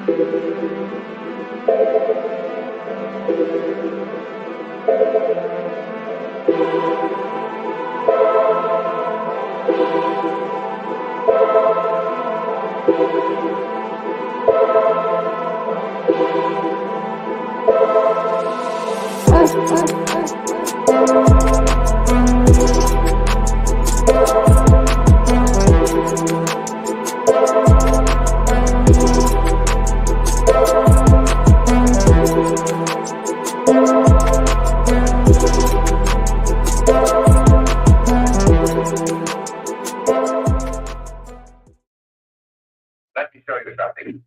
Let me show you something.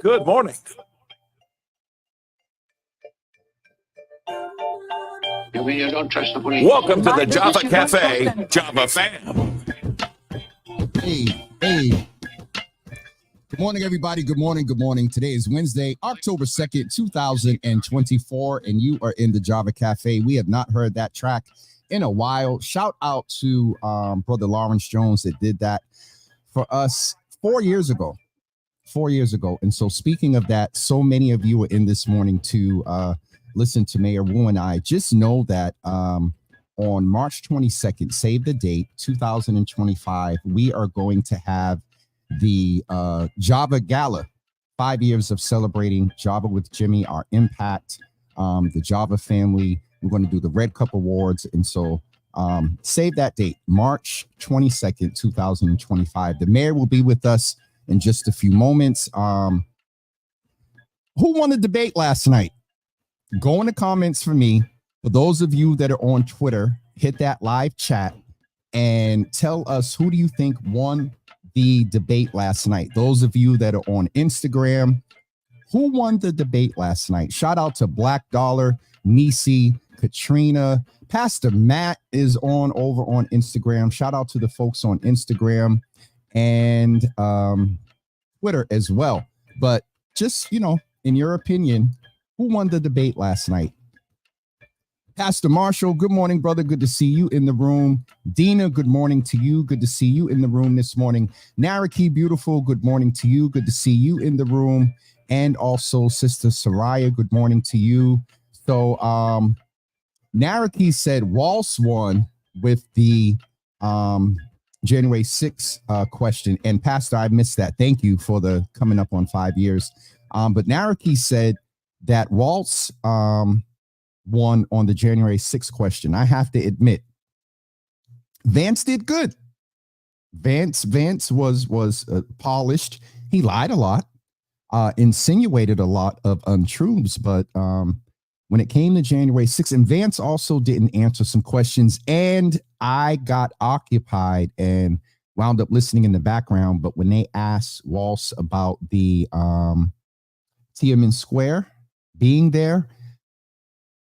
Good morning. You mean you don't trust the police? Welcome to the Java Cafe, Java fam. Hey. Good morning, everybody. Good morning. Today is Wednesday, October 2nd, 2024, and you are in the Java Cafe. We have not heard that track in a while. Shout out to Brother Lawrence Jones that did that for us 4 years ago. And so speaking of that, so many of you are in this morning to listen to Mayor Wu and I. Just know that on March 22nd, save the date, 2025, we are going to have the Java Gala, 5 years of celebrating Java with Jimmy, our impact, the Java family. We're going to do the Red Cup Awards. And so save that date, March 22nd, 2025. The mayor will be with us in just a few moments. Who won the debate last night? Go in the comments for me. For those of you that are on Twitter, hit that live chat and tell us who do you think won the debate last night. Those of you that are on Instagram, who won the debate last night? Shout out to Black Dollar, Nisi, Katrina. Pastor Matt is over on Instagram. Shout out to the folks on Instagram and Twitter as well. But just, in your opinion, who won the debate last night? Pastor Marshall, good morning, brother. Good to see you in the room. Dina, good morning to you. Good to see you in the room this morning. Naraki, beautiful, good morning to you. Good to see you in the room. And also Sister Soraya, good morning to you. So Naraki said Walsh won with the January 6th question. And Pastor, I missed that. Thank you for the coming up on 5 years. But Naraki said that Walsh won on the January 6th question. I have to admit, Vance did good. Vance was polished. He lied a lot, insinuated a lot of untruths, but when it came to January 6th, and Vance also didn't answer some questions, and I got occupied and wound up listening in the background. But when they asked Walsh about the Tiananmen Square being there,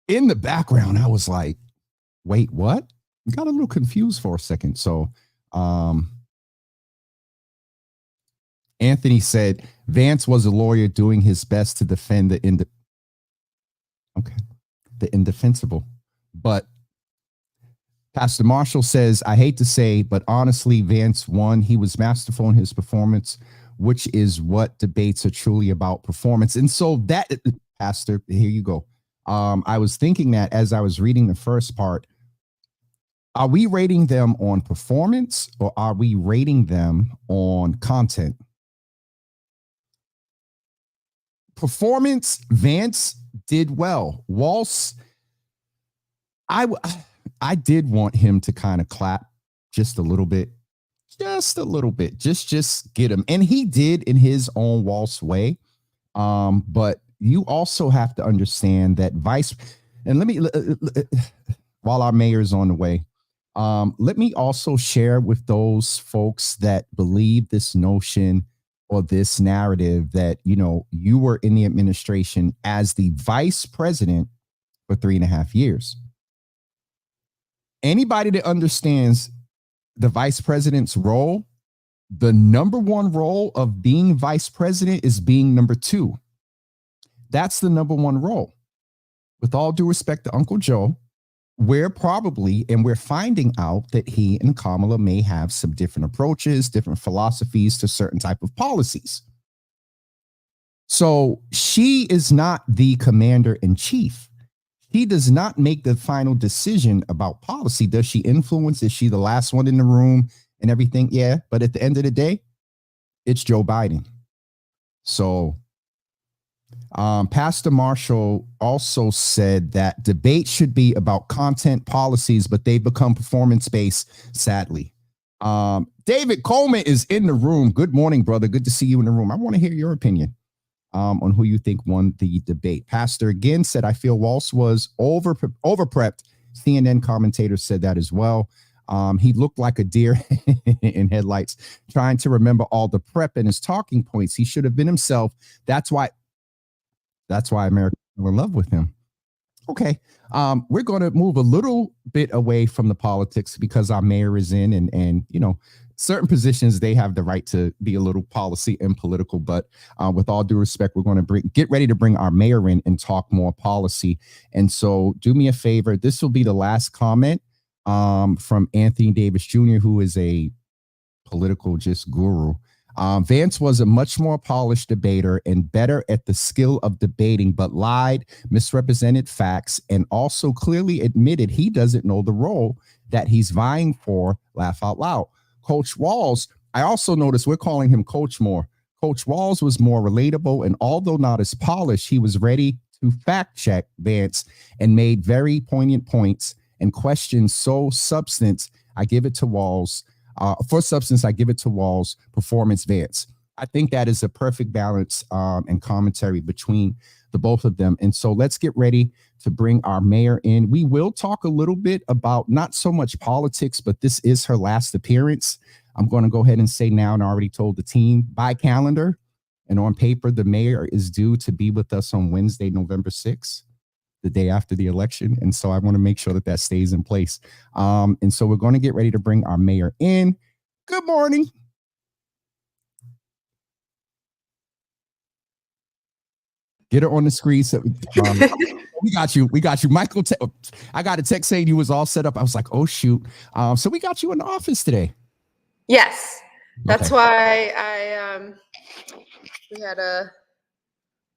in the background, I was like, wait, what? Got a little confused for a second. So Anthony said Vance was a lawyer doing his best to defend the indefensible. But Pastor Marshall says, I hate to say, but honestly, Vance won. He was masterful in his performance, which is what debates are truly about, performance. And so that, Pastor, here you go. I was thinking that as I was reading the first part, are we rating them on performance or are we rating them on content? Performance, Vance did well. Walsh, I did want him to kind of clap just a little bit, just get him. And he did in his own Walsh way. But you also have to understand that while our mayor is on the way, let me also share with those folks that believe this notion or this narrative that, you were in the administration as the vice president for 3.5 years. Anybody that understands the vice president's role, the number one role of being vice president is being number two. That's the number one role. With all due respect to Uncle Joe, we're finding out that he and Kamala may have some different approaches, different philosophies to certain type of policies. So she is not the commander in chief. He does not make the final decision about policy. Does she influence? Is she the last one in the room and everything? Yeah. But at the end of the day, it's Joe Biden. So Pastor Marshall also said that debate should be about content policies, but they've become performance-based, sadly. David Coleman is in the room. Good morning, brother. Good to see you in the room. I want to hear your opinion on who you think won the debate. Pastor again said, I feel Walz was over prepped. CNN commentator said that as well. He looked like a deer in headlights, trying to remember all the prep and his talking points. He should have been himself. That's why America fell in love with him. Okay. We're going to move a little bit away from the politics because our mayor is in and you know, certain positions, they have the right to be a little policy and political, but with all due respect, we're going to get ready to bring our mayor in and talk more policy. And so do me a favor. This will be the last comment from Anthony Davis Jr., who is a political just guru. Vance was a much more polished debater and better at the skill of debating, but lied, misrepresented facts, and also clearly admitted he doesn't know the role that he's vying for. Laugh out loud. Coach Walz, I also noticed we're calling him Coach more. Coach Walz was more relatable, and although not as polished, he was ready to fact check Vance and made very poignant points and questions. So substance, I give it to Walz. For substance, I give it to Walz. Performance, Vance. I think that is a perfect balance and commentary between the both of them. And so let's get ready to bring our mayor in. We will talk a little bit about not so much politics, but this is her last appearance. I'm going to go ahead and say now, and I already told the team, by calendar and on paper, the mayor is due to be with us on Wednesday, November 6th, the day after the election. And so I want to make sure that that stays in place. And so we're going to get ready to bring our mayor in. Good morning. Get her on the screen. So we got you. Michael, I got a text saying you was all set up. I was like, oh, shoot. So we got you in the office today. Yes. That's Okay. why we had a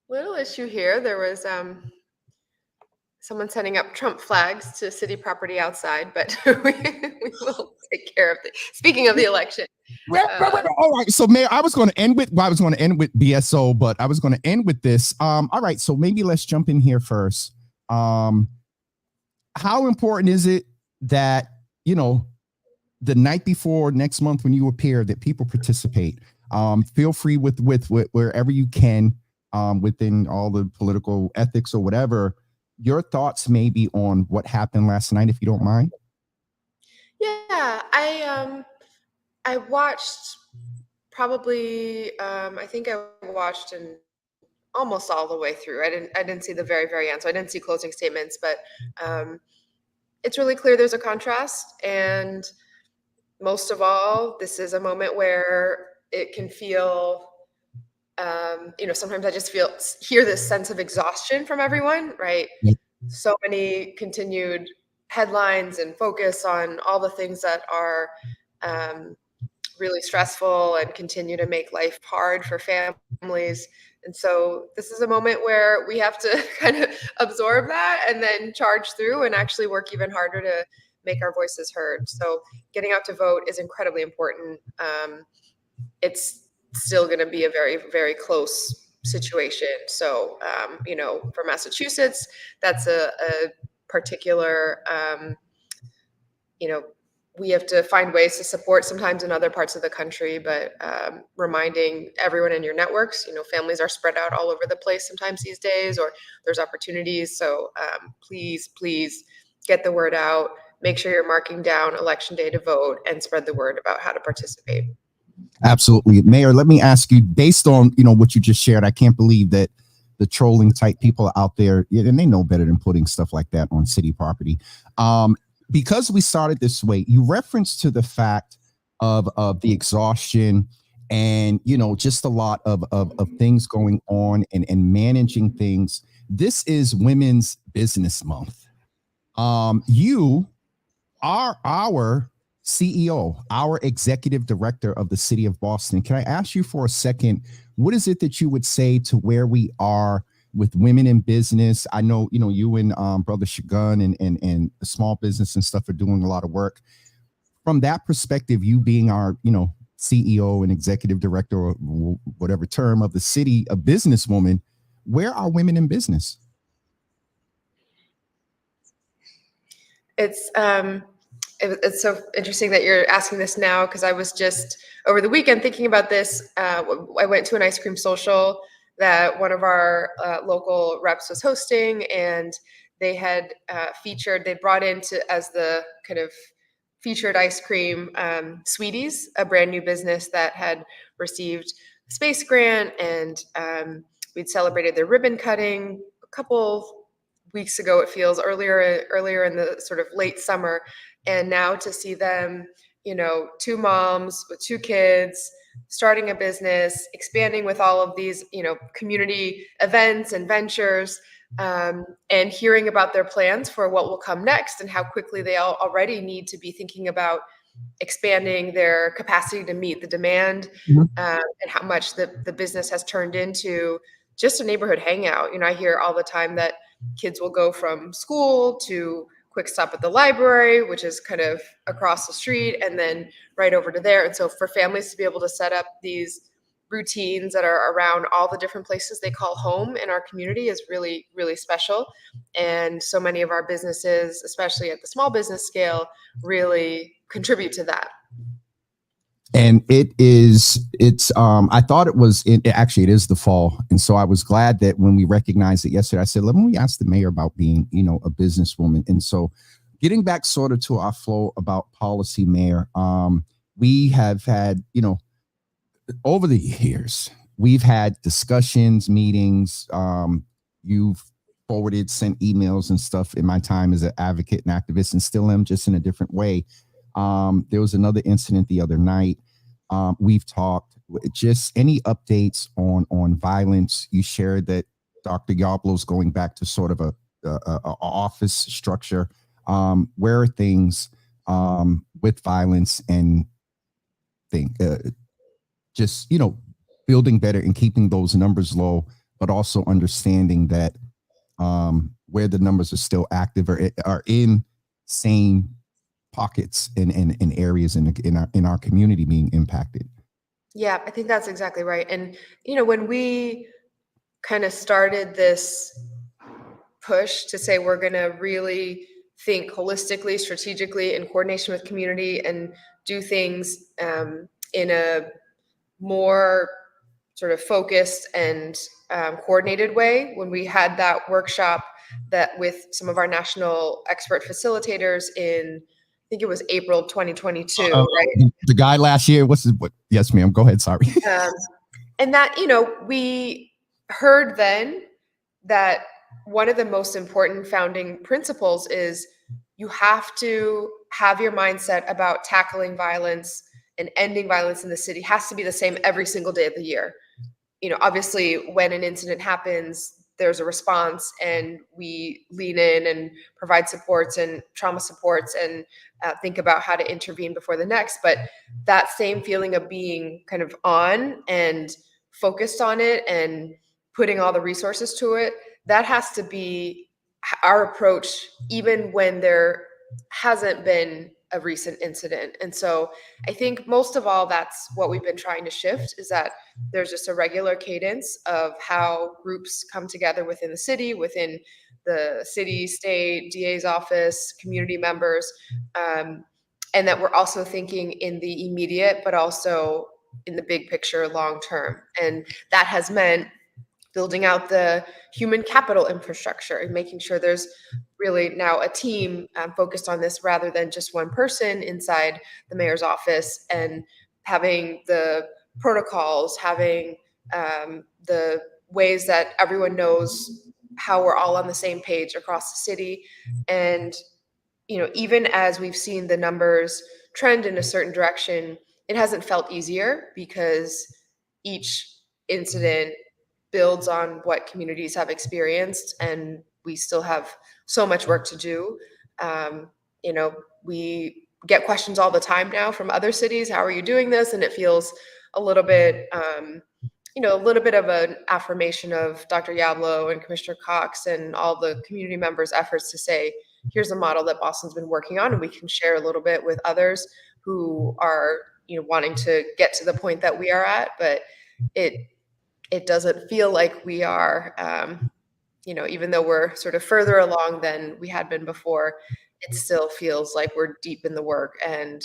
little issue here. There was someone setting up Trump flags to city property outside, but we will take care of it. Speaking of the election. All right. So, Mayor, I was going to end with BSO, but I was going to end with this. All right. So maybe let's jump in here first. How important is it that, you know, the night before next month when you appear, that people participate? Feel free with wherever you can, within all the political ethics or whatever. Your thoughts maybe on what happened last night, if you don't mind. Yeah, I watched probably I think I watched in almost all the way through. I didn't see the very, very end, so I didn't see closing statements, but it's really clear there's a contrast, and most of all, this is a moment where it can feel you know, sometimes I just hear this sense of exhaustion from everyone, right? Yep. So many continued headlines and focus on all the things that are really stressful and continue to make life hard for families. And so this is a moment where we have to kind of absorb that and then charge through and actually work even harder to make our voices heard. So getting out to vote is incredibly important. It's still going to be a very, very close situation. So, you know, for Massachusetts, that's a particular, you know, we have to find ways to support sometimes in other parts of the country, but reminding everyone in your networks, you know, families are spread out all over the place sometimes these days, or there's opportunities. So please get the word out, make sure you're marking down Election Day to vote, and spread the word about how to participate. Absolutely. Mayor, let me ask you, based on, you know, what you just shared, I can't believe that the trolling type people out there, and they know better than putting stuff like that on city property. Because we started this way, you referenced to the fact of the exhaustion and, you know, just a lot of things going on and managing things. This is Women's Business Month. You are our CEO, our executive director of the city of Boston, can I ask you for a second, what is it that you would say to where we are with women in business? I know, you and Brother Shagun and the small business and stuff are doing a lot of work. From that perspective, you being our, CEO and executive director or whatever term of the city, a businesswoman, where are women in business? It's so interesting that you're asking this now, because I was just over the weekend thinking about this. I went to an ice cream social that one of our local reps was hosting, and they had they brought as the kind of featured ice cream Sweeties, a brand new business that had received a space grant, and we'd celebrated their ribbon cutting a couple weeks ago. It feels earlier in the sort of late summer, and now to see them, two moms with two kids, starting a business, expanding with all of these, community events and ventures, and hearing about their plans for what will come next and how quickly they already need to be thinking about expanding their capacity to meet the demand, and how much the business has turned into just a neighborhood hangout. I hear all the time that kids will go from school to quick stop at the library, which is kind of across the street, and then right over to there. And so for families to be able to set up these routines that are around all the different places they call home in our community is really, really special. And so many of our businesses, especially at the small business scale, really contribute to that. And I thought it is the fall. And so I was glad that when we recognized it yesterday, I said, let me ask the mayor about being, a businesswoman. And so getting back sort of to our flow about policy, Mayor, we have had, over the years, we've had discussions, meetings. You've sent emails and stuff in my time as an advocate and activist, and still am, just in a different way. There was another incident the other night. We've talked. Just any updates on violence. You shared that Dr. Yarbrough's going back to sort of a office structure. Where are things with violence and building better and keeping those numbers low, but also understanding that where the numbers are still active or are in same pockets in areas in our community being impacted. Yeah, I think that's exactly right. And, when we kind of started this push to say we're going to really think holistically, strategically, in coordination with community, and do things in a more sort of focused and coordinated way, when we had that workshop that with some of our national expert facilitators in, I think it was April 2022, right? The guy last year, yes, ma'am, go ahead, sorry. And that, we heard then that one of the most important founding principles is you have to have your mindset about tackling violence and ending violence in the city has to be the same every single day of the year. Obviously, when an incident happens, there's a response, and we lean in and provide supports and trauma supports and think about how to intervene before the next. But that same feeling of being kind of on and focused on it and putting all the resources to it, that has to be our approach, even when there hasn't been a recent incident. And so I think most of all, that's what we've been trying to shift, is that there's just a regular cadence of how groups come together within the city, within the city, state, DA's office, community members, and that we're also thinking in the immediate, but also in the big picture, long term. And that has meant building out the human capital infrastructure and making sure there's really now a team focused on this rather than just one person inside the mayor's office, and having the protocols, having the ways that everyone knows how we're all on the same page across the city. And, even as we've seen the numbers trend in a certain direction, it hasn't felt easier, because each incident builds on what communities have experienced, and we still have so much work to do. We get questions all the time now from other cities. How are you doing this? And it feels a little bit, a little bit of an affirmation of Dr. Yablo and Commissioner Cox and all the community members' efforts to say, here's a model that Boston's been working on, and we can share a little bit with others who are, wanting to get to the point that we are at. But it doesn't feel like we are, even though we're sort of further along than we had been before, it still feels like we're deep in the work, and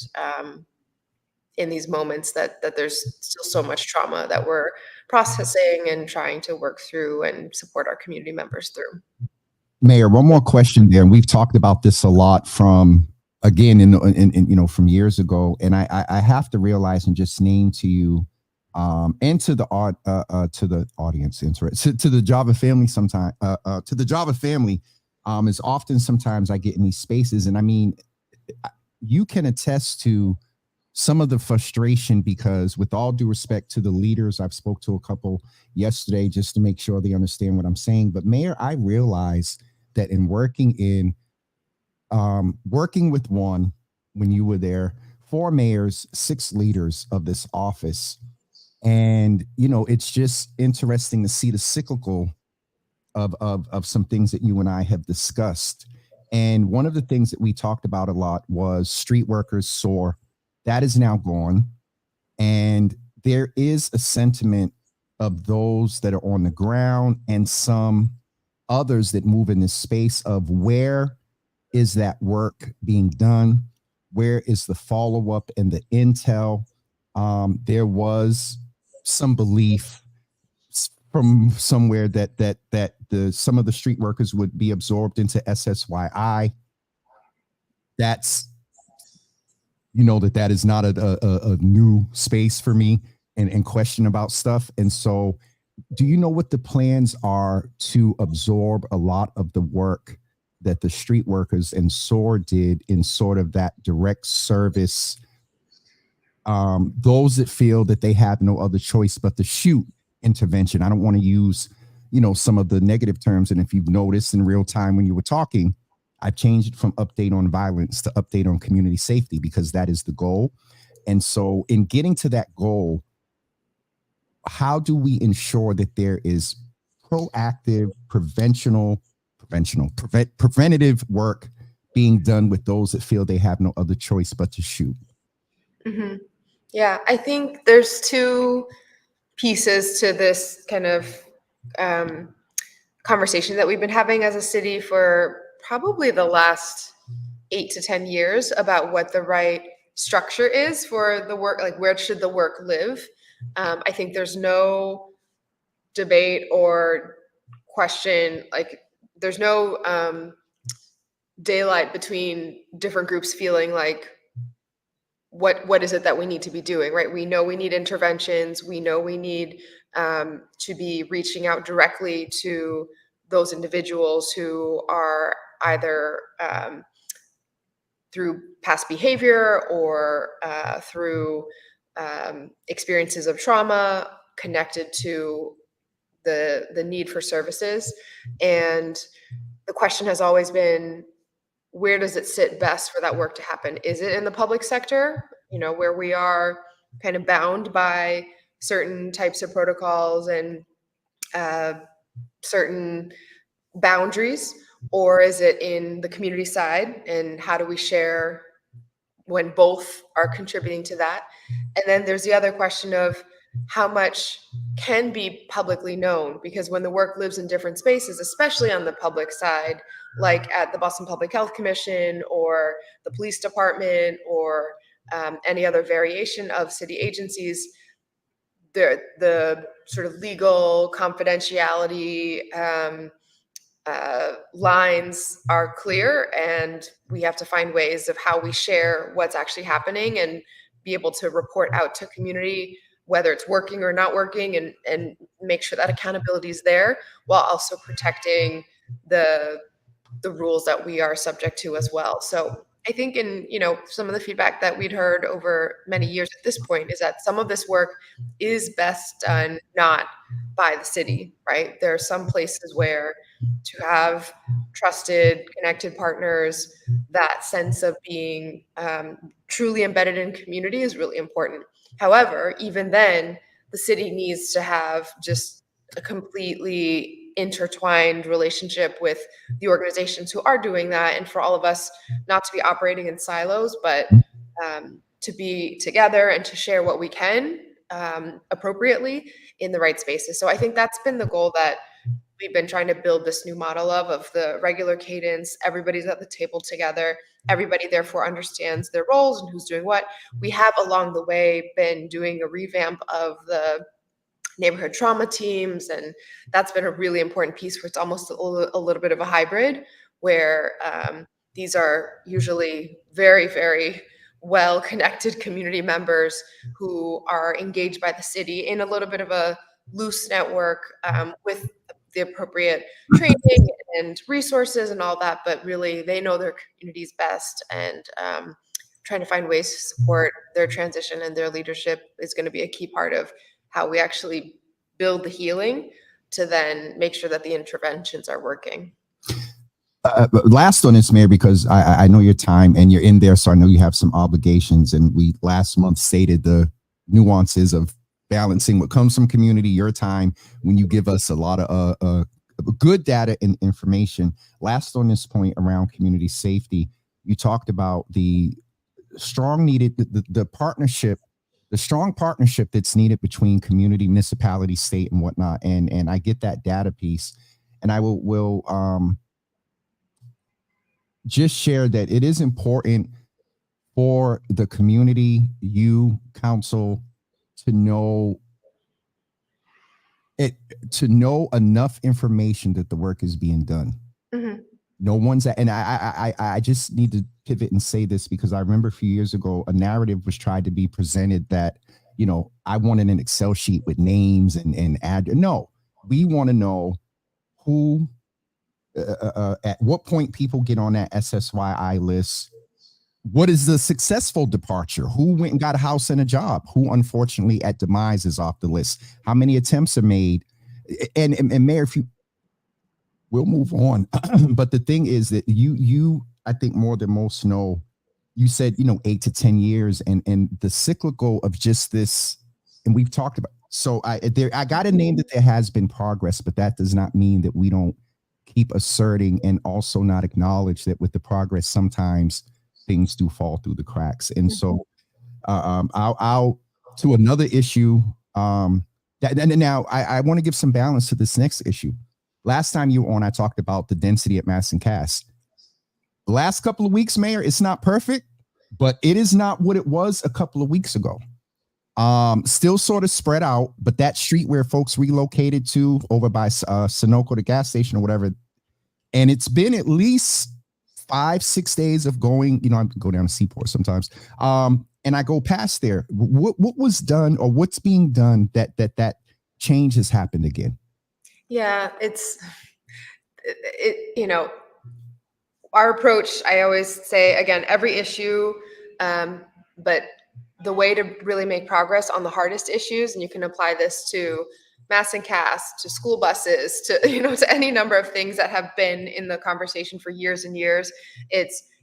in these moments that there's still so much trauma that we're processing and trying to work through and support our community members through. Mayor, one more question there, and we've talked about this a lot from from years ago, and I have to realize and just name to you and to the audience, to the Java family sometime, to the Java family, is often sometimes I get in these spaces, and I mean, you can attest to some of the frustration, because with all due respect to the leaders, I've spoke to a couple yesterday just to make sure they understand what I'm saying. But Mayor, I realize that in working with one, when you were there, 4 mayors, 6 leaders of this office. And, it's just interesting to see the cyclical of some things that you and I have discussed. And one of the things that we talked about a lot was street workers SOAR. That is now gone. And there is a sentiment of those that are on the ground and some others that move in this space of where is that work being done? Where is the follow-up and the intel? There was some belief from somewhere that some of the street workers would be absorbed into SSYI. That's, that is not a new space for me and question about stuff. And so do you know what the plans are to absorb a lot of the work that the street workers and SOAR did in sort of that direct service, those that feel that they have no other choice but to shoot intervention? I don't want to use, some of the negative terms. And if you've noticed in real time when you were talking, I've changed it from update on violence to update on community safety, because that is the goal. And so in getting to that goal, how do we ensure that there is proactive, preventative work being done with those that feel they have no other choice but to shoot? Mm-hmm. Yeah, I think there's 2 pieces to this kind of conversation that we've been having as a city for probably the last 8 to 10 years about what the right structure is for the work, like where should the work live. I think there's no debate or question, like there's no daylight between different groups feeling like what is it that we need to be doing, right? We know we need interventions. We know we need to be reaching out directly to those individuals who are either through past behavior or through experiences of trauma connected to the need for services. And the question has always been, where does it sit best for that work to happen? Is it in the public sector, where we are kind of bound by certain types of protocols and certain boundaries? Or is it in the community side? And how do we share when both are contributing to that? And then there's the other question of how much can be publicly known, because when the work lives in different spaces, especially on the public side, like at the Boston Public Health Commission or the police department or any other variation of city agencies, the sort of legal confidentiality lines are clear, and we have to find ways of how we share what's actually happening and be able to report out to community whether it's working or not working, and make sure that accountability is there while also protecting the rules that we are subject to as well. So I think in, some of the feedback that we'd heard over many years at this point is that some of this work is best done not by the city, right? There are some places where to have trusted, connected partners. That sense of being truly embedded in community is really important. However, even then, the city needs to have just a completely intertwined relationship with the organizations who are doing that, and for all of us not to be operating in silos, but to be together and to share what we can appropriately in the right spaces. So I think that's been the goal that we've been trying to build this new model of the regular cadence. Everybody's at the table together. Everybody therefore understands their roles and who's doing what. We have along the way been doing a revamp of the neighborhood trauma teams, and that's been a really important piece where it's almost a little bit of a hybrid, where these are usually very, very well-connected community members who are engaged by the city in a little bit of a loose network with the appropriate training and resources and all that, but really they know their communities best, and trying to find ways to support their transition and their leadership is going to be a key part of how we actually build the healing to then make sure that the interventions are working. Last on this, Mayor, because I know your time and you're in there, so I know you have some obligations. And we last month stated the nuances of balancing what comes from community, your time, when you give us a lot of good data and information. Last on this point around community safety, you talked about the strong needed, the partnership, the strong partnership that's needed between community, municipality, state, and whatnot. And I get that data piece, and I will just share that it is important for the community, you, council, to know enough information that the work is being done. Mm-hmm. No one's and I just need to pivot and say this, because I remember a few years ago a narrative was tried to be presented that, you know, I wanted an Excel sheet with names and add. No, we want to know who at what point people get on that SSYI list. What is the successful departure? Who went and got a house and a job? Who unfortunately at demise is off the list? How many attempts are made? And Mayor, if you we'll move on. But the thing is that you, I think more than most know, you said, 8 to 10 years and the cyclical of just this, and we've talked about, so I got to name that there has been progress, but that does not mean that we don't keep asserting and also not acknowledge that with the progress, sometimes things do fall through the cracks. And so I'll to another issue now I want to give some balance to this next issue. Last time you were on, I talked about the density at Mass and Cass. The last couple of weeks, Mayor, it's not perfect, but it is not what it was a couple of weeks ago. Still sort of spread out, but that street where folks relocated to over by Sunoco, the gas station or whatever, and it's been at least 5-6 days of going, I go down to Seaport sometimes, and I go past there. What was done or what's being done that change has happened again? Yeah, our approach, I always say, again, every issue, but the way to really make progress on the hardest issues, and you can apply this to Mass and Cass, to school buses, to, to any number of things that have been in the conversation for years and years.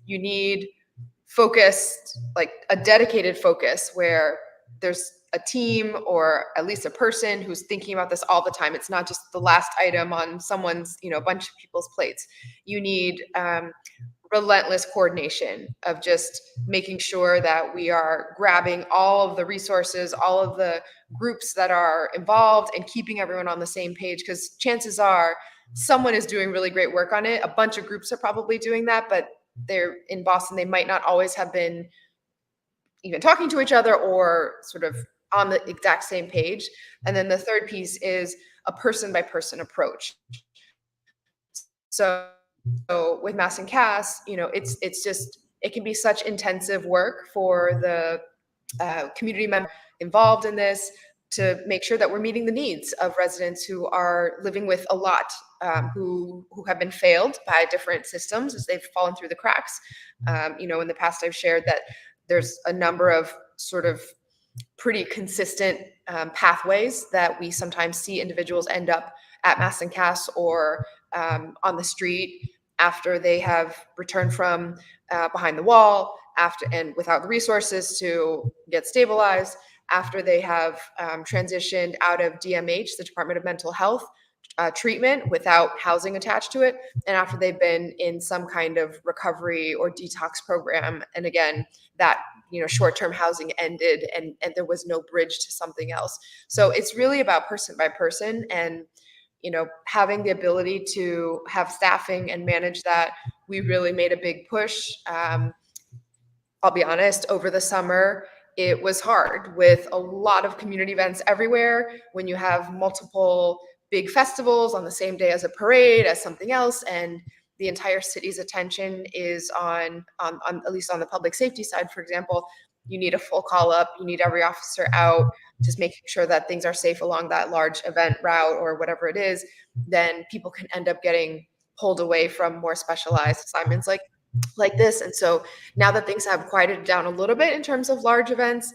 You need focused, like a dedicated focus where there's a team or at least a person who's thinking about this all the time. It's not just the last item on someone's, bunch of people's plates. You need relentless coordination of just making sure that we are grabbing all of the resources, all of the groups that are involved, and keeping everyone on the same page, because chances are someone is doing really great work on it. A bunch of groups are probably doing that, but they're in Boston. They might not always have been even talking to each other or sort of on the exact same page. And then the third piece is a person by person approach. So with Mass and Cass, it can be such intensive work for the community member involved in this to make sure that we're meeting the needs of residents who are living with a lot, who have been failed by different systems as they've fallen through the cracks. In the past, I've shared that there's a number of sort of pretty consistent pathways that we sometimes see individuals end up at Mass and Cass or on the street after they have returned from behind the wall, and without the resources to get stabilized, after they have transitioned out of DMH, the Department of Mental Health, treatment without housing attached to it, and after they've been in some kind of recovery or detox program, and again, that short-term housing ended, and there was no bridge to something else. So it's really about person by person, and having the ability to have staffing and manage that. We really made a big push. I'll be honest, over the summer, it was hard with a lot of community events everywhere. When you have multiple big festivals on the same day as a parade, as something else, and the entire city's attention is on at least on the public safety side, for example, you need a full call up, you need every officer out, just making sure that things are safe along that large event route or whatever it is, then people can end up getting pulled away from more specialized assignments like this. And so now that things have quieted down a little bit in terms of large events,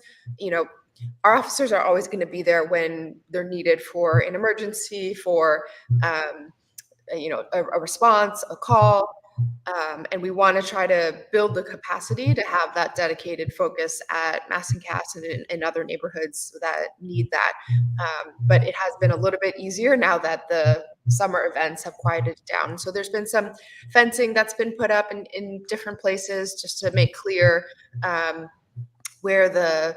our officers are always going to be there when they're needed for an emergency, for a response, a call, and we want to try to build the capacity to have that dedicated focus at Mass and Cass and in other neighborhoods that need that. But it has been a little bit easier now that the summer events have quieted down. So there's been some fencing that's been put up in different places just to make clear where the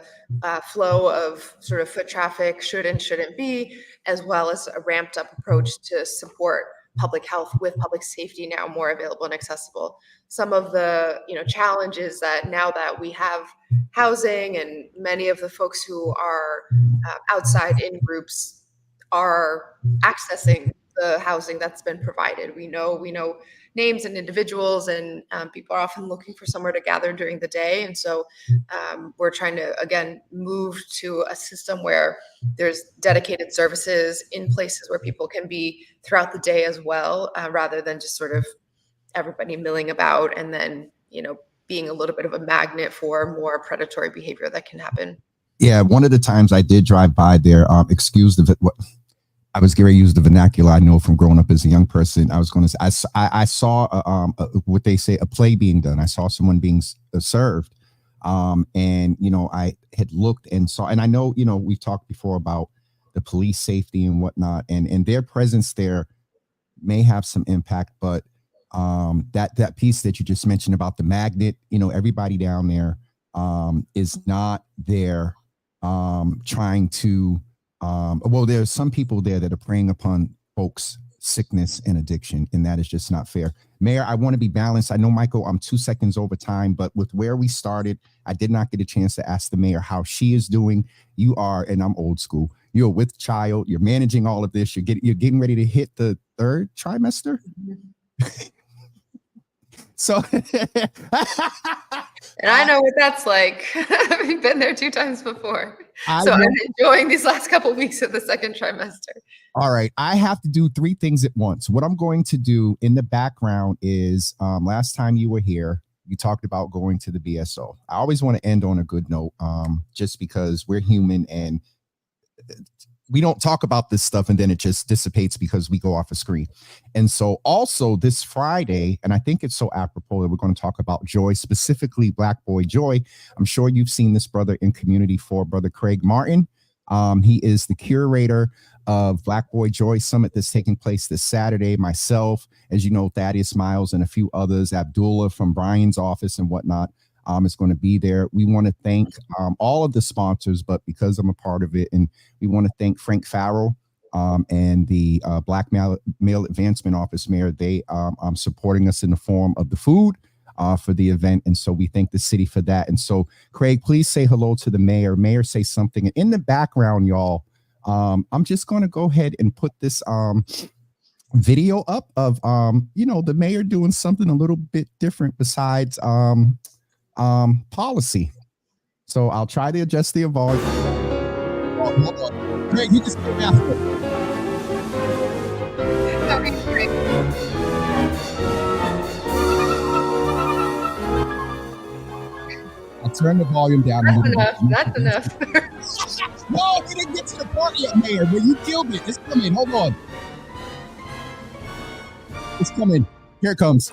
flow of sort of foot traffic should and shouldn't be, as well as a ramped up approach to support public health with public safety now more available and accessible. Some of the challenges that now that we have housing and many of the folks who are outside in groups are accessing the housing that's been provided. We know names and individuals, and people are often looking for somewhere to gather during the day. And so we're trying to, again, move to a system where there's dedicated services in places where people can be throughout the day as well, rather than just sort of everybody milling about and then, being a little bit of a magnet for more predatory behavior that can happen. Yeah, one of the times I did drive by there, excuse what I was going to use the vernacular I know from growing up as a young person. I was going to say, I saw what they say, a play being done. I saw someone being served. And, I had looked and saw, and I know, we've talked before about the police safety and whatnot, and their presence there may have some impact, but that piece that you just mentioned about the magnet, everybody down there is not there trying to, well, there's some people there that are preying upon folks' sickness and addiction, and that is just not fair. Mayor, I want to be balanced. I know, Michael, I'm 2 seconds over time, but with where we started, I did not get a chance to ask the mayor how she is doing. You are, and I'm old school, you're with child, you're managing all of this, you're getting ready to hit the third trimester. So and I know what that's like. I've been there 2 times before. So I'm enjoying these last couple of weeks of the second trimester. All right. I have to do 3 things at once. What I'm going to do in the background is last time you were here, you talked about going to the BSO. I always want to end on a good note, just because we're human and we don't talk about this stuff and then it just dissipates because we go off a screen. And so also this Friday, and I think it's so apropos that we're going to talk about Joy, specifically Black Boy Joy. I'm sure you've seen this brother in Community 4, Brother Craig Martin. He is the curator of Black Boy Joy Summit that's taking place this Saturday. Myself, as you know, Thaddeus Miles and a few others, Abdullah from Brian's office and whatnot, is going to be there. We want to thank all of the sponsors, but because I'm a part of it, and we want to thank Frank Farrell and the Black Male Advancement Office Mayor. They supporting us in the form of the food for the event, and so we thank the city for that. And so, Craig, please say hello to the mayor. Mayor, say something. In the background, y'all, I'm just going to go ahead and put this video up of the mayor doing something a little bit different besides policy. So I'll try to adjust the volume. Hold on. Craig, you just came after it. I'll turn the volume down. That's enough. No, we didn't get to the part yet, Mayor, but you killed it. It's coming. Hold on. It's coming. Here it comes.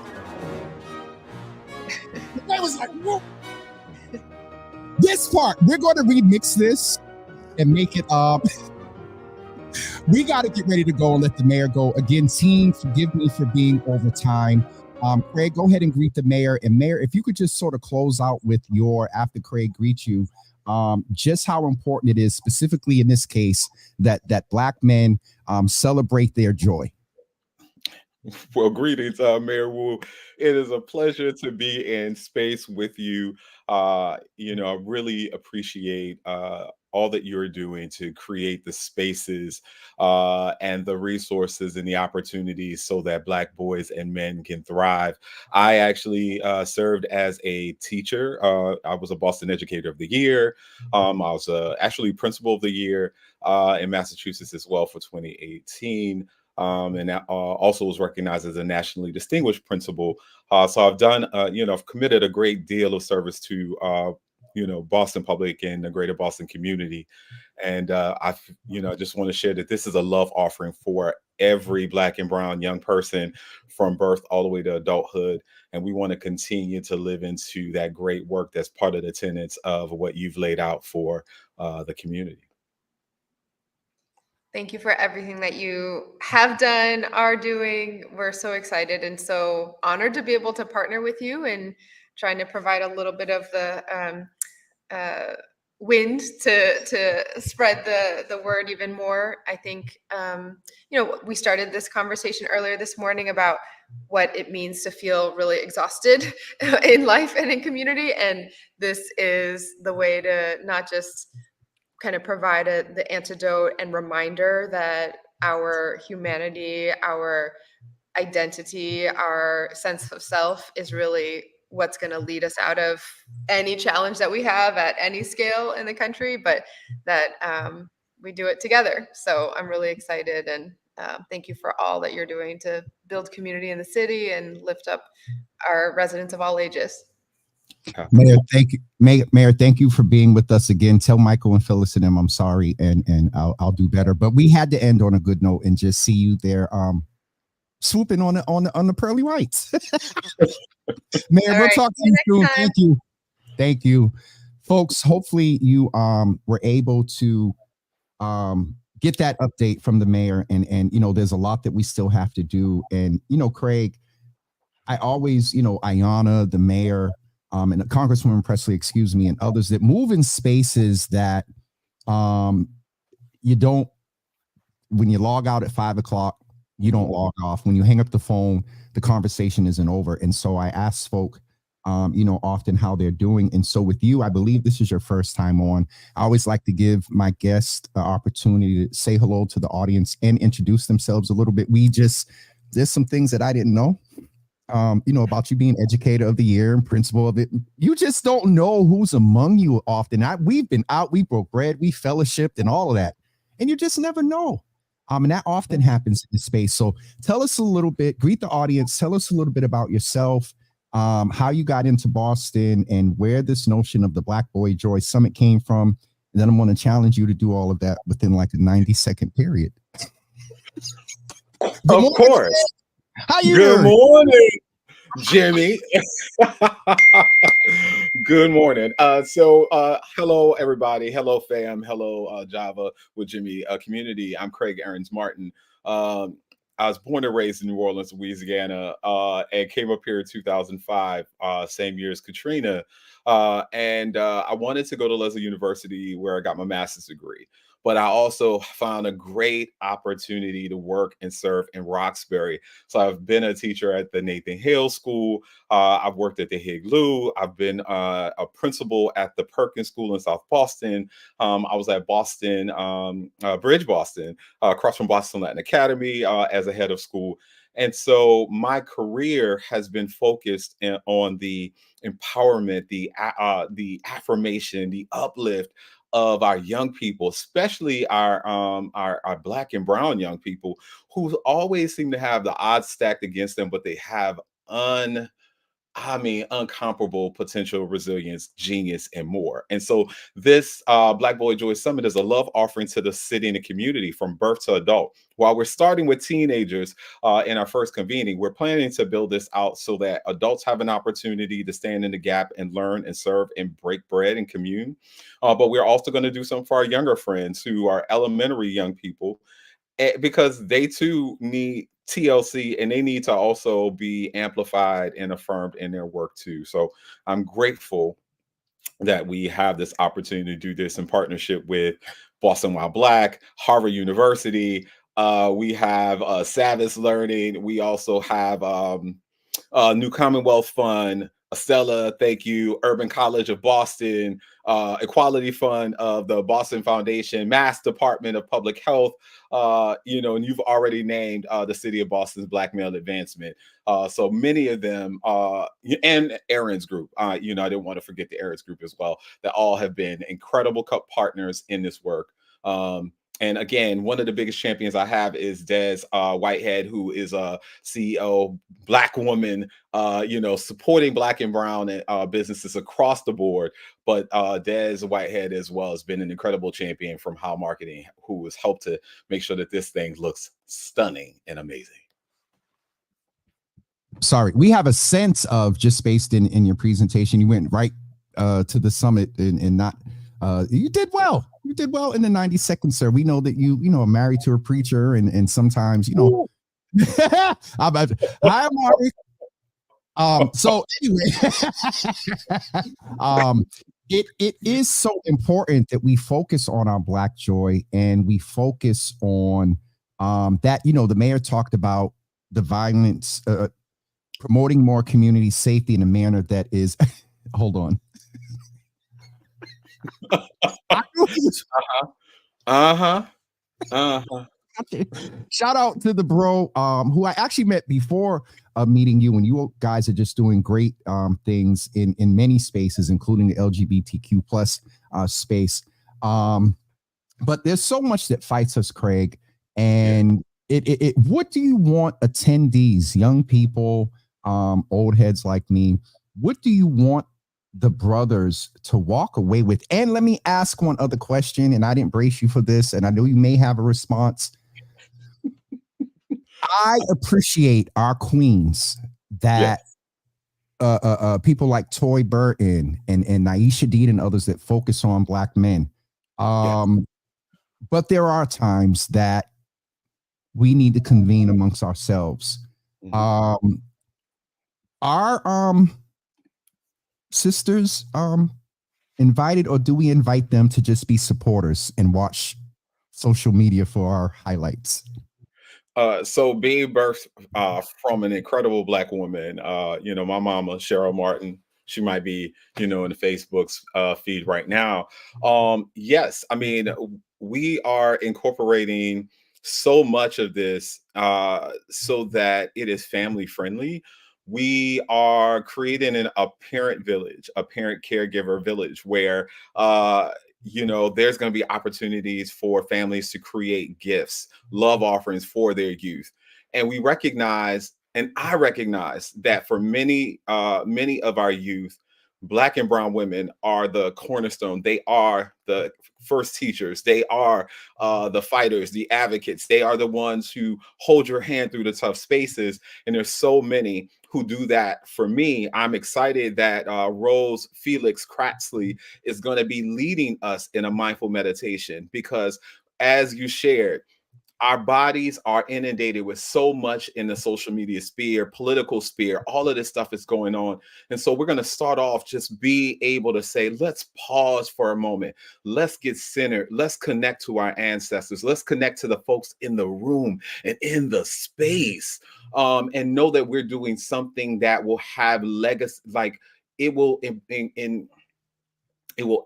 I was like, whoa. This part, we're going to remix this and make it we got to get ready to go and let the mayor go. Again, team, forgive me for being over time. Craig, go ahead and greet the mayor. And Mayor, if you could just sort of close out with after Craig greets you, just how important it is, specifically in this case, that Black men celebrate their joy. Well, greetings, Mayor Wu. It is a pleasure to be in space with you. I really appreciate all that you're doing to create the spaces and the resources and the opportunities so that Black boys and men can thrive. I actually served as a teacher. I was a Boston Educator of the Year. I was actually Principal of the Year in Massachusetts as well for 2018. And also was recognized as a nationally distinguished principal. So I've done, I've committed a great deal of service to, Boston public and the greater Boston community. And I just want to share that this is a love offering for every Black and brown young person from birth all the way to adulthood. And we want to continue to live into that great work that's part of the tenets of what you've laid out for the community. Thank you for everything that you have done, are doing. We're so excited and so honored to be able to partner with you in trying to provide a little bit of the wind to spread the word even more. I think, we started this conversation earlier this morning about what it means to feel really exhausted in life and in community. And this is the way to not just kind of provide the antidote and reminder that our humanity, our identity, our sense of self is really what's going to lead us out of any challenge that we have at any scale in the country, but that we do it together. So I'm really excited, and thank you for all that you're doing to build community in the city and lift up our residents of all ages. Mayor, thank you. Mayor, thank you for being with us again. Tell Michael and Phyllis and them I'm sorry, and I'll do better. But we had to end on a good note and just see you there, swooping on the pearly whites. Mayor, we'll talk to you soon. Time. Thank you, folks. Hopefully you were able to get that update from the mayor, and there's a lot that we still have to do. And Craig, I always Ayanna, the mayor, and Congresswoman Presley, excuse me, and others that move in spaces that you don't, when you log out at 5 o'clock, you don't log off. When you hang up the phone, the conversation isn't over. And so I ask folk, often how they're doing. And so with you, I believe this is your first time on. I always like to give my guests the opportunity to say hello to the audience and introduce themselves a little bit. There's some things that I didn't know. About you being Educator of the Year and Principal of it. You just don't know who's among you often. We've been out, we broke bread, we fellowshipped and all of that. And you just never know. And that often happens in the space. So tell us a little bit, greet the audience, tell us a little bit about yourself, how you got into Boston and where this notion of the Black Boy Joy Summit came from. And then I'm going to challenge you to do all of that within like a 90-second period. Of course. How you Good doing? morning, Jimmy. Good morning. Hello, everybody. Hello, fam. Hello, Java with Jimmy community. I'm Craig Aarons Martin. I was born and raised in New Orleans, Louisiana, and came up here in 2005, same year as Katrina. I wanted to go to Lesley University, where I got my master's degree. But I also found a great opportunity to work and serve in Roxbury. So I've been a teacher at the Nathan Hale School. I've worked at the Hig Lou. I've been a principal at the Perkins School in South Boston. I was at Boston, Bridge Boston, across from Boston Latin Academy as a head of school. And so my career has been focused on the empowerment, the affirmation, the uplift of our young people, especially our Black and brown young people, who always seem to have the odds stacked against them, but they have I mean, uncomparable potential, resilience, genius, and more. And so, this Black Boy Joy Summit is a love offering to the city and the community from birth to adult. While we're starting with teenagers in our first convening, we're planning to build this out so that adults have an opportunity to stand in the gap and learn and serve and break bread and commune. But we're also going to do something for our younger friends who are elementary young people, because they too need TLC, and they need to also be amplified and affirmed in their work too. So I'm grateful that we have this opportunity to do this in partnership with Boston While Black, Harvard University. We have Savvis Learning. We also have New Commonwealth Fund, Estella, thank you, Urban College of Boston, Equality Fund of the Boston Foundation, Mass Department of Public Health, and you've already named the City of Boston's Black Male Advancement. So many of them, and Aaron's group, I didn't want to forget the Aaron's group as well, that all have been incredible partners in this work. And again, one of the biggest champions I have is Des Whitehead, who is a CEO, Black woman, supporting Black and Brown businesses across the board. But Des Whitehead as well has been an incredible champion from How Marketing, who has helped to make sure that this thing looks stunning and amazing. Sorry, we have a sense of, just based in your presentation, you went right to the summit and not. You did well. You did well in the 90 seconds, sir. We know that you are married to a preacher, and sometimes, hi, Marty. So anyway, it is so important that we focus on our Black joy, and we focus on that. The mayor talked about the violence, promoting more community safety in a manner that is. Hold on. Shout out to the bro who I actually met before meeting you, and you guys are just doing great things in many spaces, including the LGBTQ plus space. But there's so much that fights us, Craig. And what do you want attendees, young people, old heads like me, what do you want the brothers to walk away with? And let me ask one other question, and I didn't brace you for this, and I know you may have a response. I appreciate our queens that people like Toy Burton and Naisha Dean and others that focus on Black men. But there are times that we need to convene amongst ourselves. Mm-hmm. Our sisters invited, or do we invite them to just be supporters and watch social media for our highlights? So being birthed from an incredible Black woman, my mama, Cheryl Martin, she might be, in the Facebook's feed right now. Yes, I mean, we are incorporating so much of this so that it is family friendly. We are creating a parent village, a parent caregiver village where, there's going to be opportunities for families to create gifts, love offerings for their youth. And we recognize, and I recognize, that for many of our youth, Black and brown women are the cornerstone. They are the first teachers. They are the fighters, the advocates. They are the ones who hold your hand through the tough spaces. And there's so many who do that for me. I'm excited that Rose Felix Kratsley is going to be leading us in a mindful meditation, because as you shared, our bodies are inundated with so much in the social media sphere, political sphere, all of this stuff is going on. And so we're going to start off just be able to say, let's pause for a moment. Let's get centered. Let's connect to our ancestors. Let's connect to the folks in the room and in the space, and know that we're doing something that will have legacy. Like it will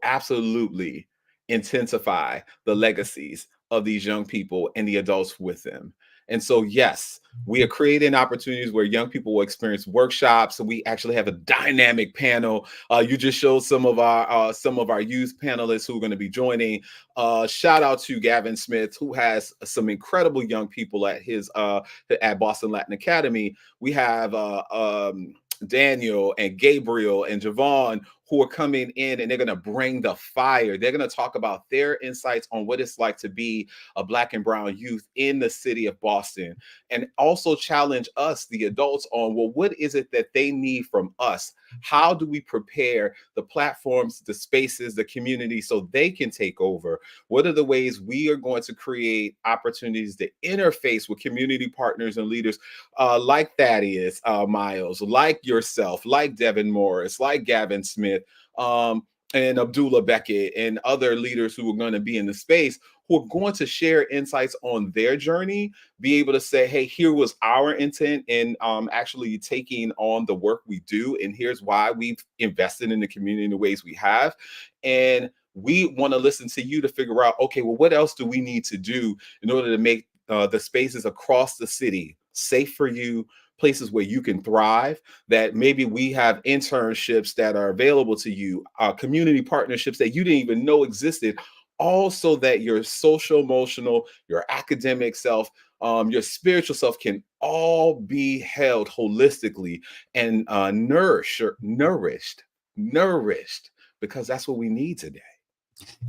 absolutely intensify the legacies of these young people and the adults with them. And so, yes, we are creating opportunities where young people will experience workshops. So we actually have a dynamic panel. You just showed some of our youth panelists who are going to be joining. Shout out to Gavin Smith, who has some incredible young people at his at Boston Latin Academy. We have Daniel and Gabriel and Javon, who are coming in and they're going to bring the fire. They're going to talk about their insights on what it's like to be a Black and brown youth in the city of Boston, and also challenge us, the adults, on, well, what is it that they need from us? How do we prepare the platforms, the spaces, the community so they can take over? What are the ways we are going to create opportunities to interface with community partners and leaders like Thaddeus Miles, like yourself, like Devin Morris, like Gavin Smith, and Abdullah Beckett, and other leaders who are going to be in the space, who are going to share insights on their journey, be able to say, hey, here was our intent in actually taking on the work we do, and here's why we've invested in the community in the ways we have. And we want to listen to you to figure out, okay, well, what else do we need to do in order to make the spaces across the city safe for you, places where you can thrive, that maybe we have internships that are available to you, community partnerships that you didn't even know existed, all so that your social, emotional, your academic self, your spiritual self can all be held holistically and nourished, because that's what we need today.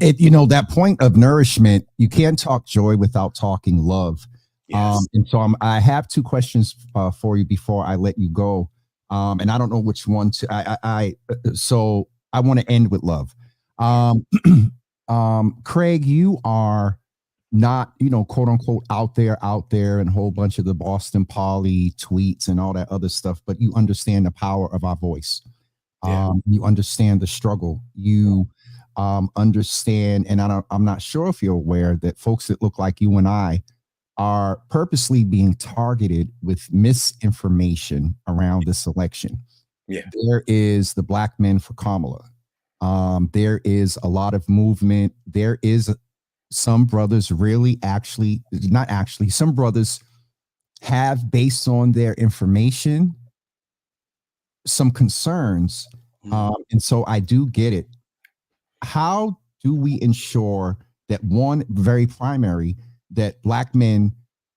That point of nourishment, you can't talk joy without talking love. Yes. And so I have two questions for you before I let you go. And I don't know which one to, so I want to end with love. Craig, you are not, quote unquote, out there and a whole bunch of the Boston Poly tweets and all that other stuff, but you understand the power of our voice. Yeah. You understand the struggle. You understand, and I'm not sure if you're aware that folks that look like you and I are purposely being targeted with misinformation around this election. Yeah. There is the Black Men for Kamala. There is a lot of movement. There is some brothers some brothers have, based on their information, some concerns. And so I do get it. How do we ensure that, one, very primary, that Black men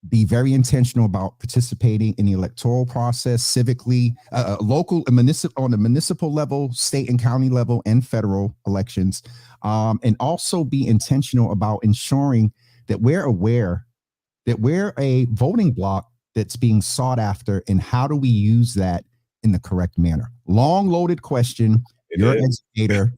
be very intentional about participating in the electoral process, civically, local and municipal, on the municipal level, state and county level, and federal elections, and also be intentional about ensuring that we're aware that we're a voting bloc that's being sought after, and how do we use that in the correct manner? Long loaded question. You're an educator.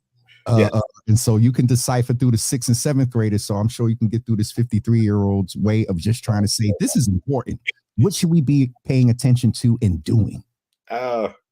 And so you can decipher through the 6th and 7th graders. So I'm sure you can get through this 53-year-old's way of just trying to say, this is important. What should we be paying attention to and doing?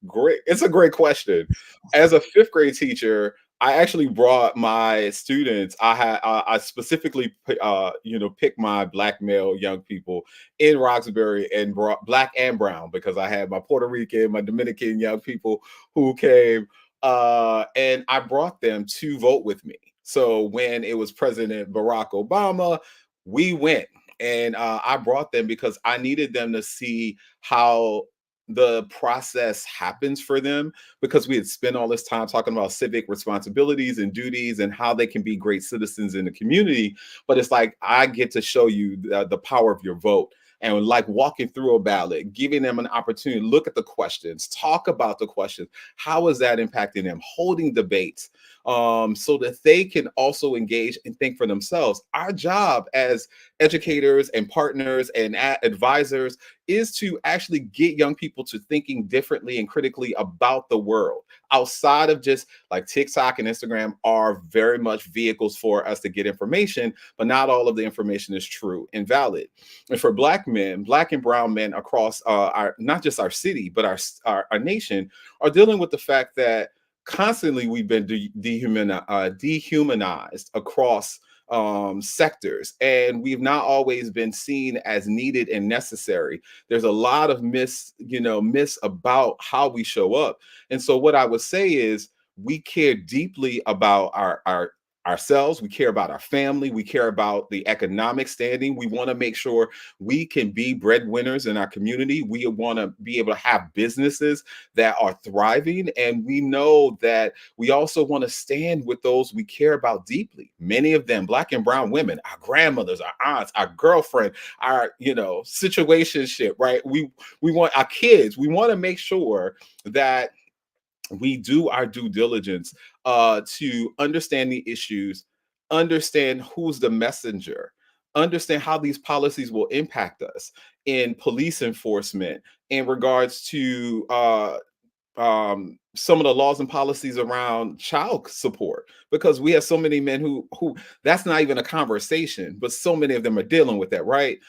Great. It's a great question. As a 5th grade teacher, I actually brought my students. I specifically, picked my Black male young people in Roxbury and brought Black and brown, because I had my Puerto Rican, my Dominican young people who came. And I brought them to vote with me. So when it was President Barack Obama, we went, and I brought them because I needed them to see how the process happens for them, because we had spent all this time talking about civic responsibilities and duties and how they can be great citizens in the community. But it's like, I get to show you the power of your vote. And like walking through a ballot, giving them an opportunity to look at the questions, talk about the questions. How is that impacting them? Holding debates so that they can also engage and think for themselves. Our job as educators and partners and advisors is to actually get young people to thinking differently and critically about the world, outside of just like TikTok and Instagram are very much vehicles for us to get information, but not all of the information is true and valid. And for Black men, Black and brown men across our, not just our city, but our nation, are dealing with the fact that constantly we've been dehumanized across sectors, and we've not always been seen as needed and necessary. There's a lot of myths about how we show up. And so what I would say is, we care deeply about our ourselves, we care about our family, we care about the economic standing. We want to make sure we can be breadwinners in our community. We want to be able to have businesses that are thriving. And we know that we also want to stand with those we care about deeply. Many of them, Black and brown women, our grandmothers, our aunts, our girlfriend, our, situationship, right? We want our kids. We want to make sure that we do our due diligence to understand the issues, understand who's the messenger, understand how these policies will impact us in police enforcement in regards to some of the laws and policies around child support, because we have so many men who that's not even a conversation, but so many of them are dealing with that, right?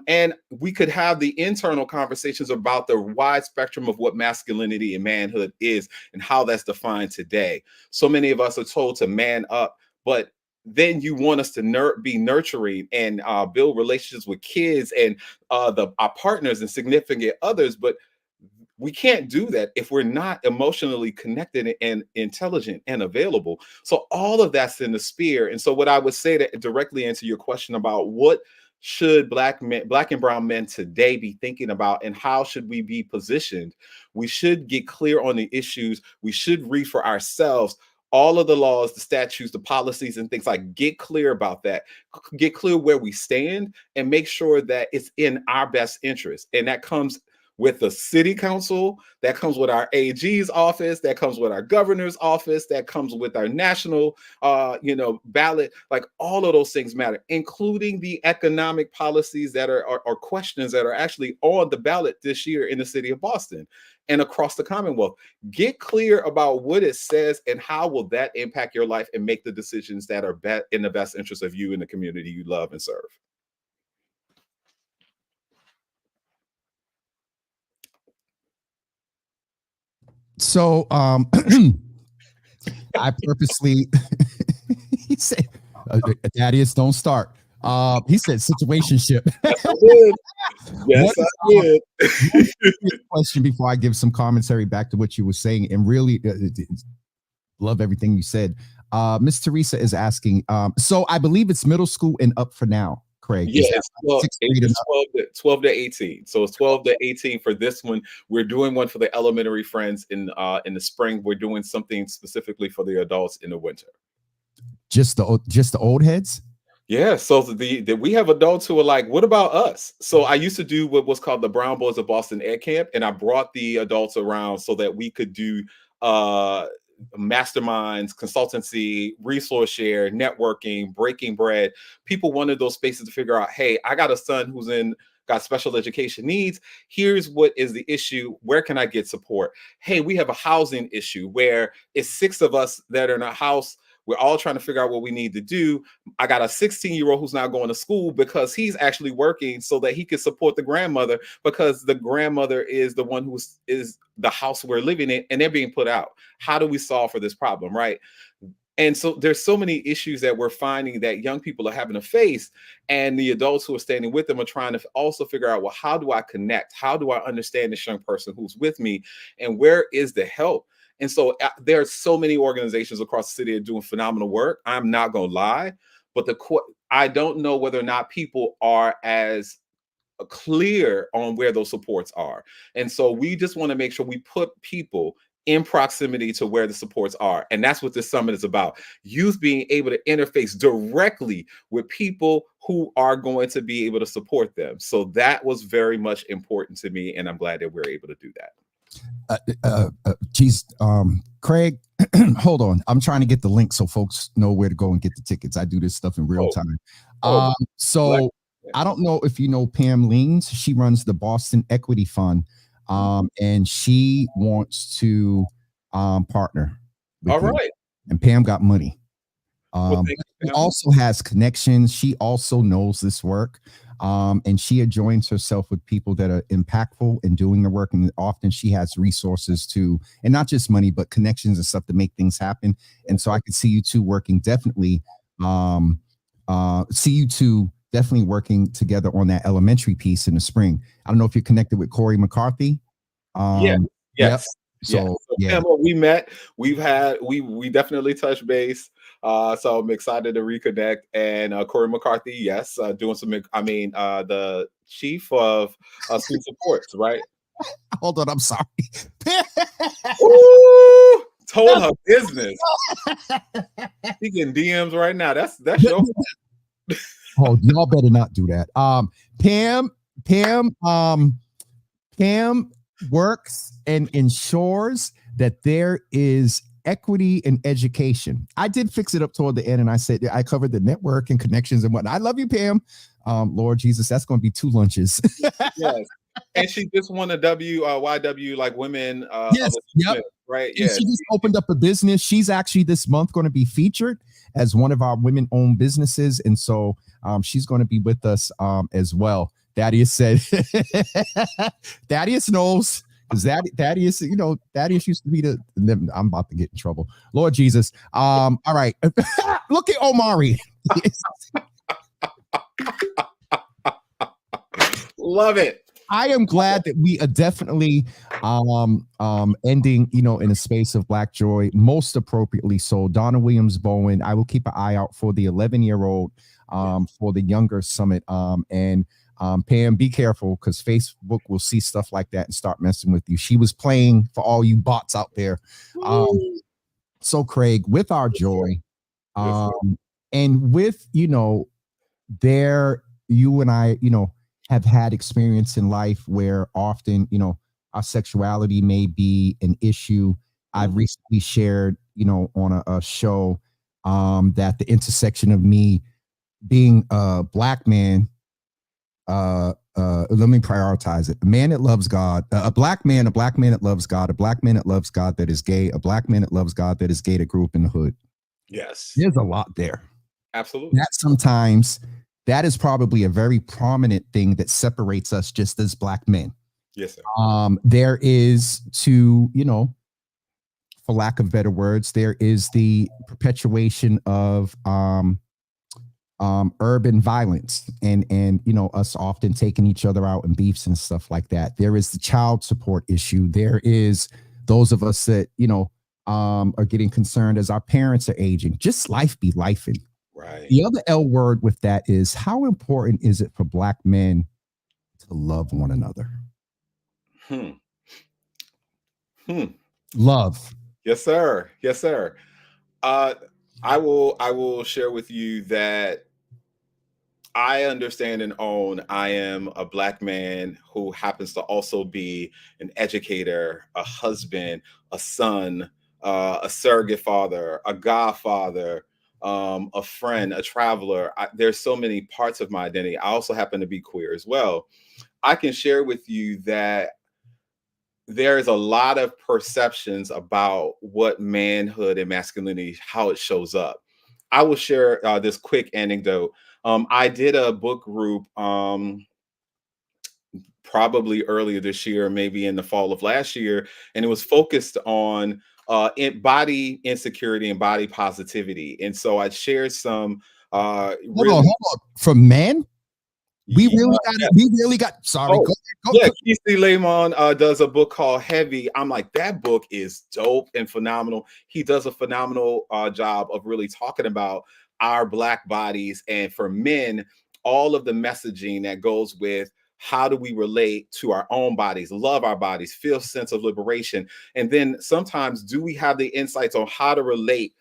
And we could have the internal conversations about the wide spectrum of what masculinity and manhood is and how that's defined today. So many of us are told to man up, but then you want us to be nurturing and build relationships with kids and our partners and significant others, but we can't do that if we're not emotionally connected and intelligent and available. So all of that's in the sphere. And so what I would say to directly answer your question about what should Black and brown men today be thinking about and how should we be positioned, we should get clear on the issues. We should read for ourselves all of the laws, the statutes, the policies, and things like get clear about that, get clear where we stand and make sure that it's in our best interest. And that comes with the city council, that comes with our AG's office, that comes with our governor's office, that comes with our national, ballot. Like all of those things matter, including the economic policies that are questions that are actually on the ballot this year in the city of Boston and across the Commonwealth. Get clear about what it says and how will that impact your life and make the decisions that are in the best interest of you and the community you love and serve. So I purposely he said, Thaddeus, don't start. He said situationship. Yes, I did. Question before I give some commentary back to what you were saying, and really love everything you said. Miss Teresa is asking, so I believe it's middle school and up for now, Craig. Yeah, it's 12 to 18. So it's 12 to 18 for this one. We're doing one for the elementary friends in the spring. We're doing something specifically for the adults in the winter. Just the old heads? Yeah, so we have adults who are like, what about us? So I used to do what was called the Brown Boys of Boston Ed Camp, and I brought the adults around so that we could do masterminds, consultancy, resource share, networking, breaking bread. People wanted those spaces to figure out, hey, I got a son who's got special education needs. Here's what is the issue. Where can I get support? Hey, we have a housing issue where it's 6 of us that are in a house. We're all trying to figure out what we need to do. I got a 16-year-old who's now going to school because he's actually working so that he can support the grandmother, because the grandmother is the one who is the house we're living in and they're being put out. How do we solve for this problem, right? And so there's so many issues that we're finding that young people are having to face, and the adults who are standing with them are trying to also figure out, well, how do I connect? How do I understand this young person who's with me, and where is the help? And so there are so many organizations across the city that are doing phenomenal work. I'm not going to lie, but I don't know whether or not people are as clear on where those supports are. And so we just want to make sure we put people in proximity to where the supports are. And that's what this summit is about. Youth being able to interface directly with people who are going to be able to support them. So that was very much important to me, and I'm glad that we're able to do that. Craig, hold on. I'm trying to get the link so folks know where to go and get the tickets. I do this stuff in real time. So I don't know if you know Pam Leans. She runs the Boston Equity Fund, and she wants to partner with All right. And Pam got money. She also has connections. She also knows this work. And she adjoins herself with people that are impactful in doing the work. And often she has resources to, and not just money, but connections and stuff to make things happen. And so I could see you two working definitely, working together on that elementary piece in the spring. I don't know if you're connected with Corey McCarthy. Yes. Yeah. So So yeah, Pamela, we definitely touched base. So I'm excited to reconnect. And Corey McCarthy, yes, doing some. I mean, the chief of student supports, right? hold on, I'm sorry. Ooh, told her business. She getting DMs right now. That's your Oh, y'all better not do that. Pam, Pam works and ensures that there is equity in education. I did fix it up toward the end, and I said I covered the network and connections and whatnot. I love you, Pam. Lord Jesus, that's going to be 2 lunches. yes. And she just won a YW like women Yes, of yep. achievement, right? She Yeah. just opened up a business. She's actually this month going to be featured as one of our women-owned businesses, and so she's going to be with us as well. Thaddeus said, Thaddeus knows because Thaddeus, Thaddeus used to be the. I'm about to get in trouble. Lord Jesus. All right, look at Omari. Love it. I am glad that we are definitely ending, in a space of Black joy, most appropriately. So Donna Williams Bowen, I will keep an eye out for the 11-year-old for the younger summit. And Pam, be careful because Facebook will see stuff like that and start messing with you. She was playing for all you bots out there. So Craig, with our joy, and with, you and I, have had experience in life where often, our sexuality may be an issue. I've recently shared, on a show that the intersection of me being a Black man, let me prioritize it. A man that loves God, a Black man that loves God, a Black man that loves God that is gay, a Black man that loves God that is gay that grew up in the hood. Yes. There's a lot there. Absolutely. That is probably a very prominent thing that separates us just as Black men. Yes, sir. There is for lack of better words, there is the perpetuation of urban violence and us often taking each other out in beefs and stuff like that. There is the child support issue. There is those of us that are getting concerned as our parents are aging. Just life be lifing. Right. The other L word with that is how important is it for Black men to love one another? Love. Yes, sir. Yes, sir. I will share with you that I understand and own I am a Black man who happens to also be an educator, a husband, a son, a surrogate father, a godfather, a friend, a traveler. There's so many parts of my identity. I also happen to be queer as well. I can share with you that there is a lot of perceptions about what manhood and masculinity, how it shows up. I will share this quick anecdote. I did a book group probably earlier this year, maybe in the fall of last year, and it was focused on body insecurity and body positivity. And so I shared some Hold on. From men? We really got sorry. Oh, go yeah, Keith Lemon does a book called Heavy. I'm like, that book is dope and phenomenal. He does a phenomenal job of really talking about our Black bodies, and for men, all of the messaging that goes with how do we relate to our own bodies, love our bodies, feel a sense of liberation, and then sometimes do we have the insights on how to relate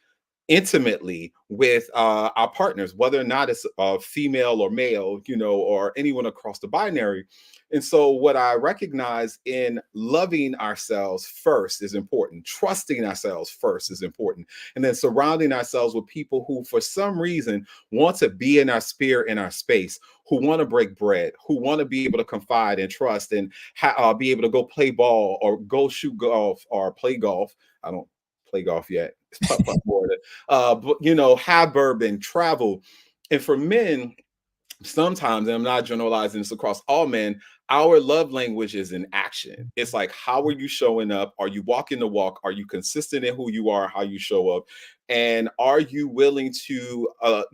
intimately with our partners, whether or not it's female or male, or anyone across the binary. And so what I recognize in loving ourselves first is important. Trusting ourselves first is important. And then surrounding ourselves with people who, for some reason, want to be in our spirit, in our space, who want to break bread, who want to be able to confide and trust and be able to go play ball or go shoot golf or play golf. I don't play golf yet. It's putt more but have bourbon, travel. And for men, sometimes, and I'm not generalizing this across all men, our love language is in action. It's like, how are you showing up? Are you walking the walk? Are you consistent in who you are, how you show up? And are you willing to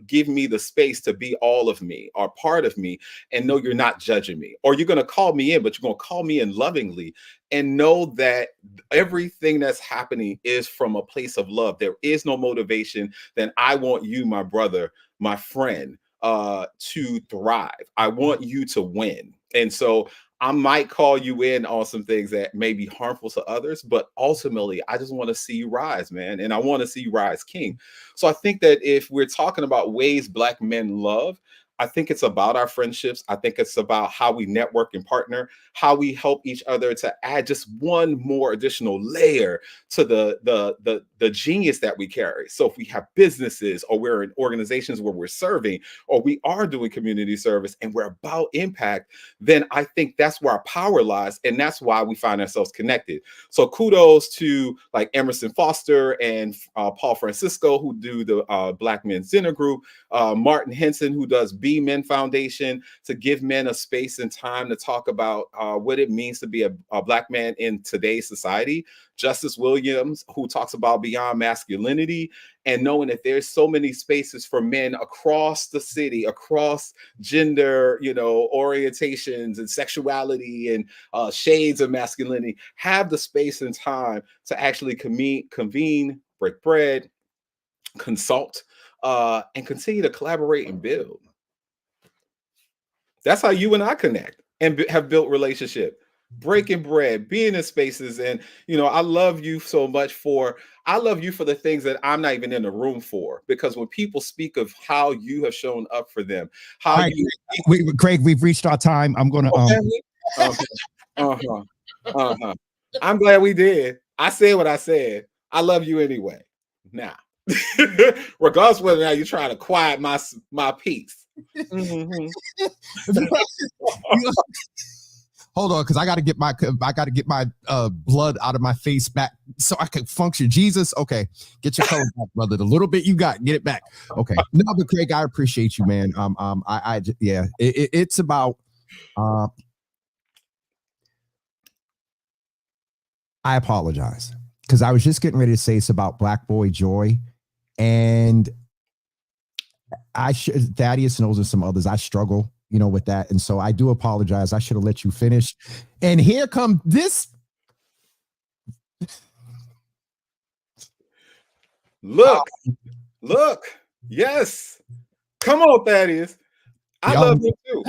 give me the space to be all of me or part of me and know you're not judging me? Or you're going to call me in, but you're going to call me in lovingly and know that everything that's happening is from a place of love. There is no motivation than I want you, my brother, my friend, to thrive. I want you to win. And so I might call you in on some things that may be harmful to others, but ultimately, I just want to see you rise, man. And I want to see you rise king. So I think that if we're talking about ways Black men love, I think it's about our friendships. I think it's about how we network and partner, how we help each other to add just one more additional layer to the genius that we carry. So if we have businesses or we're in organizations where we're serving or we are doing community service and we're about impact, then I think that's where our power lies. And that's why we find ourselves connected. So kudos to like Emerson Foster and Paul Francisco, who do the Black Men's Dinner Group, Martin Henson, who does Be Men Foundation, to give men a space and time to talk about what it means to be a Black man in today's society. Justice Williams, who talks about beyond masculinity, and knowing that there's so many spaces for men across the city, across gender, orientations and sexuality and shades of masculinity, have the space and time to actually convene, break bread, consult, and continue to collaborate and build. That's how you and I connect and have built relationship, breaking bread, being in spaces. And, I love you so much for the things that I'm not even in the room for, because when people speak of how you have shown up for them, how right. Craig, we've reached our time. I'm going to, I'm glad we did. I said what I said. I love you anyway. Now, regardless whether or not you're trying to quiet my peace. Mm-hmm. Hold on, because I got to get my blood out of my face back so I can function. Jesus, okay, get your color back, brother. The little bit you got, get it back. Okay, no, but Craig, I appreciate you, man. It's about. I apologize because I was just getting ready to say it's about Black Boy Joy, and Thaddeus knows and some others. I struggle, with that, and so I do apologize. I should have let you finish. And here come this. Look, yes, come on, Thaddeus. I love you too.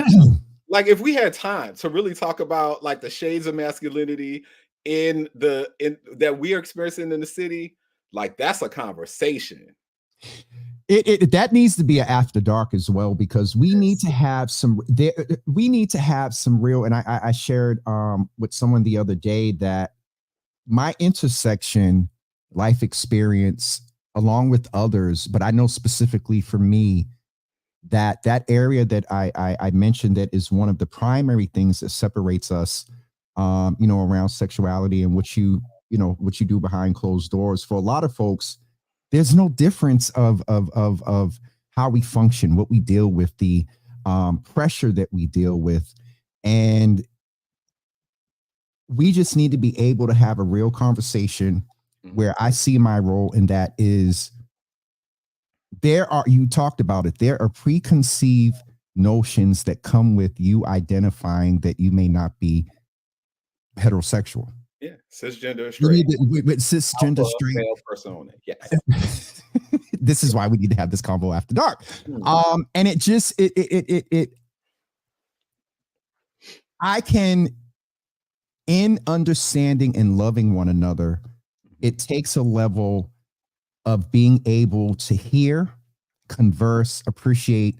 Like, if we had time to really talk about like the shades of masculinity in that we are experiencing in the city, like that's a conversation. That needs to be an after dark as well, because we need to have some real, and I shared with someone the other day that my intersection life experience along with others, but I know specifically for me that area that I mentioned that is one of the primary things that separates us around sexuality and what you do behind closed doors. For a lot of folks, there's no difference of how we function, what we deal with, the pressure that we deal with. And we just need to be able to have a real conversation where I see my role in that is you talked about it, there are preconceived notions that come with you identifying that you may not be heterosexual. Yeah, cisgender straight. Cisgender straight male persona. Yes. This is why we need to have this convo after dark. And it just I can, in understanding and loving one another, it takes a level of being able to hear, converse, appreciate,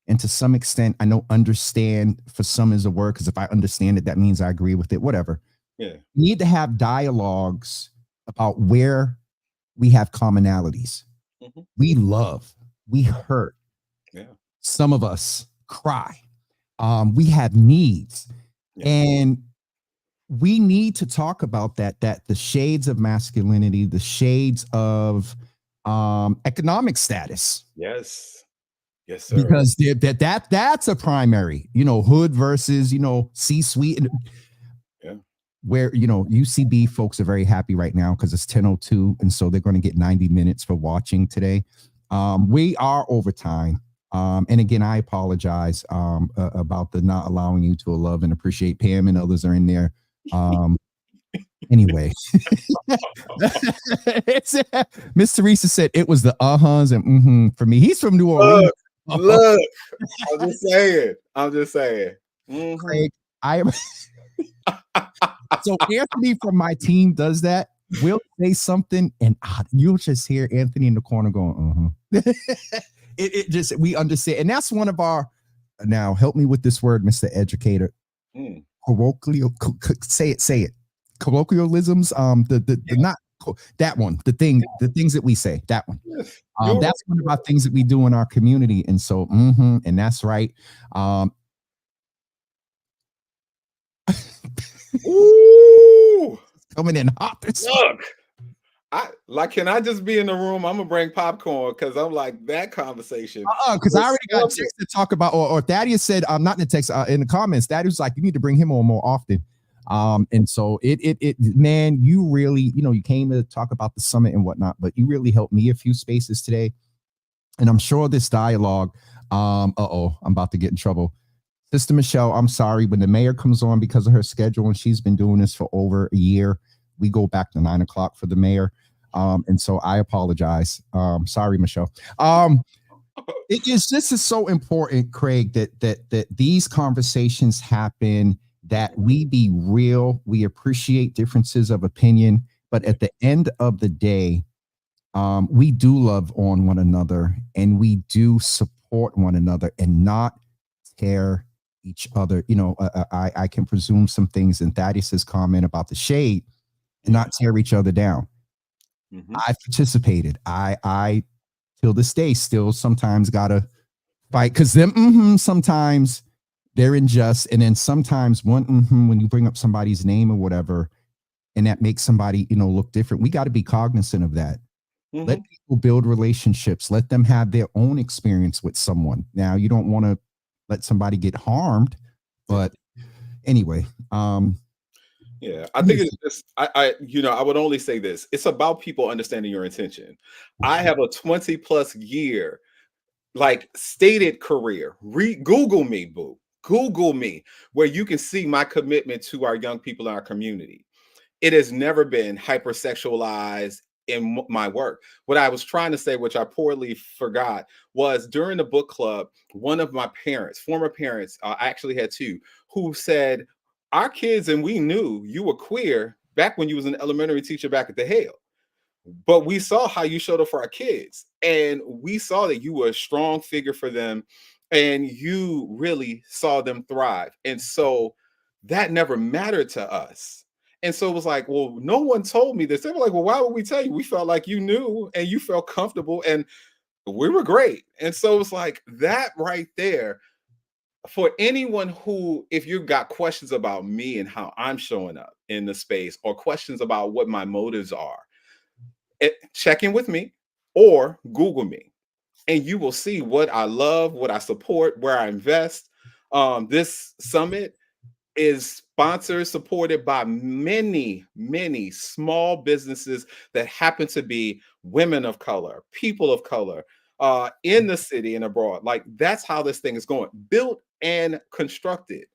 and to some extent, I know understand for some is a word, because if I understand it, that means I agree with it, whatever. Yeah. We need to have dialogues about where we have commonalities. Mm-hmm. We love, we hurt. Yeah. Some of us cry. We have needs. Yeah. And we need to talk about that the shades of masculinity, the shades of economic status. Yes. Yes, sir. Because that's a primary, hood versus, C-suite. Yeah. Where, UCB folks are very happy right now because it's 10:02. And so they're going to get 90 minutes for watching today. We are over time. And again, I apologize about the not allowing you to love and appreciate. Pam and others are in there. Anyway, Miss Teresa said it was the uh-huhs and for me. He's from New Orleans. Look, I'm just saying. Craig, I am. So Anthony from my team does that. We'll say something, and you'll just hear Anthony in the corner going, It just, we understand, and that's one of our. Now, help me with this word, Mr. Educator. Colloquial, say it. Colloquialisms. The not that one. The things that we say. That one. That's one of our things that we do in our community, and so, and that's right. Ooh, coming in hot. Look, can I just be in the room? I'm gonna bring popcorn because I'm like that conversation. Because I already got text to talk about, or Thaddeus said, not in the text, in the comments. Thaddeus was like, you need to bring him on more often. And so it man, you really, you came to talk about the summit and whatnot, but you really helped me a few spaces today. And I'm sure this dialogue, I'm about to get in trouble. Sister Michelle, I'm sorry, when the mayor comes on because of her schedule, and she's been doing this for over a year, we go back to 9 o'clock for the mayor. And so I apologize. Sorry, Michelle. This is so important, Craig, that these conversations happen, that we be real. We appreciate differences of opinion, but at the end of the day, we do love on one another, and we do support one another and not tear each other. I can presume some things in Thaddeus's comment about the shade and not tear each other down. I participated. I till this day still sometimes gotta fight because them sometimes they're unjust, and then sometimes when you bring up somebody's name or whatever, and that makes somebody look different. We got to be cognizant of that. Let people build relationships. Let them have their own experience with someone. Now, you don't want to let somebody get harmed, but anyway, yeah, I think it's just, I would only say this. It's about people understanding your intention. I have a 20+ year, stated career. Google me, boo. Google me, where you can see my commitment to our young people in our community. It has never been hypersexualized in my work. What I was trying to say, which I poorly forgot, was during the book club, one of my parents, former parents, I actually had two, who said, our kids, and we knew you were queer back when you was an elementary teacher back at the Hale, but we saw how you showed up for our kids, and we saw that you were a strong figure for them, and you really saw them thrive. And so that never mattered to us. And so it was like, well, no one told me this. They were like, well, why would we tell you? We felt like you knew and you felt comfortable, and we were great. And so it's like that right there. For anyone who, if you've got questions about me and how I'm showing up in the space, or questions about what my motives are, check in with me or Google me, and you will see what I love, what I support, where I invest. This summit is sponsored, supported by many, many small businesses that happen to be women of color, people of color, in the city and abroad. Like, that's how this thing is going, built and constructed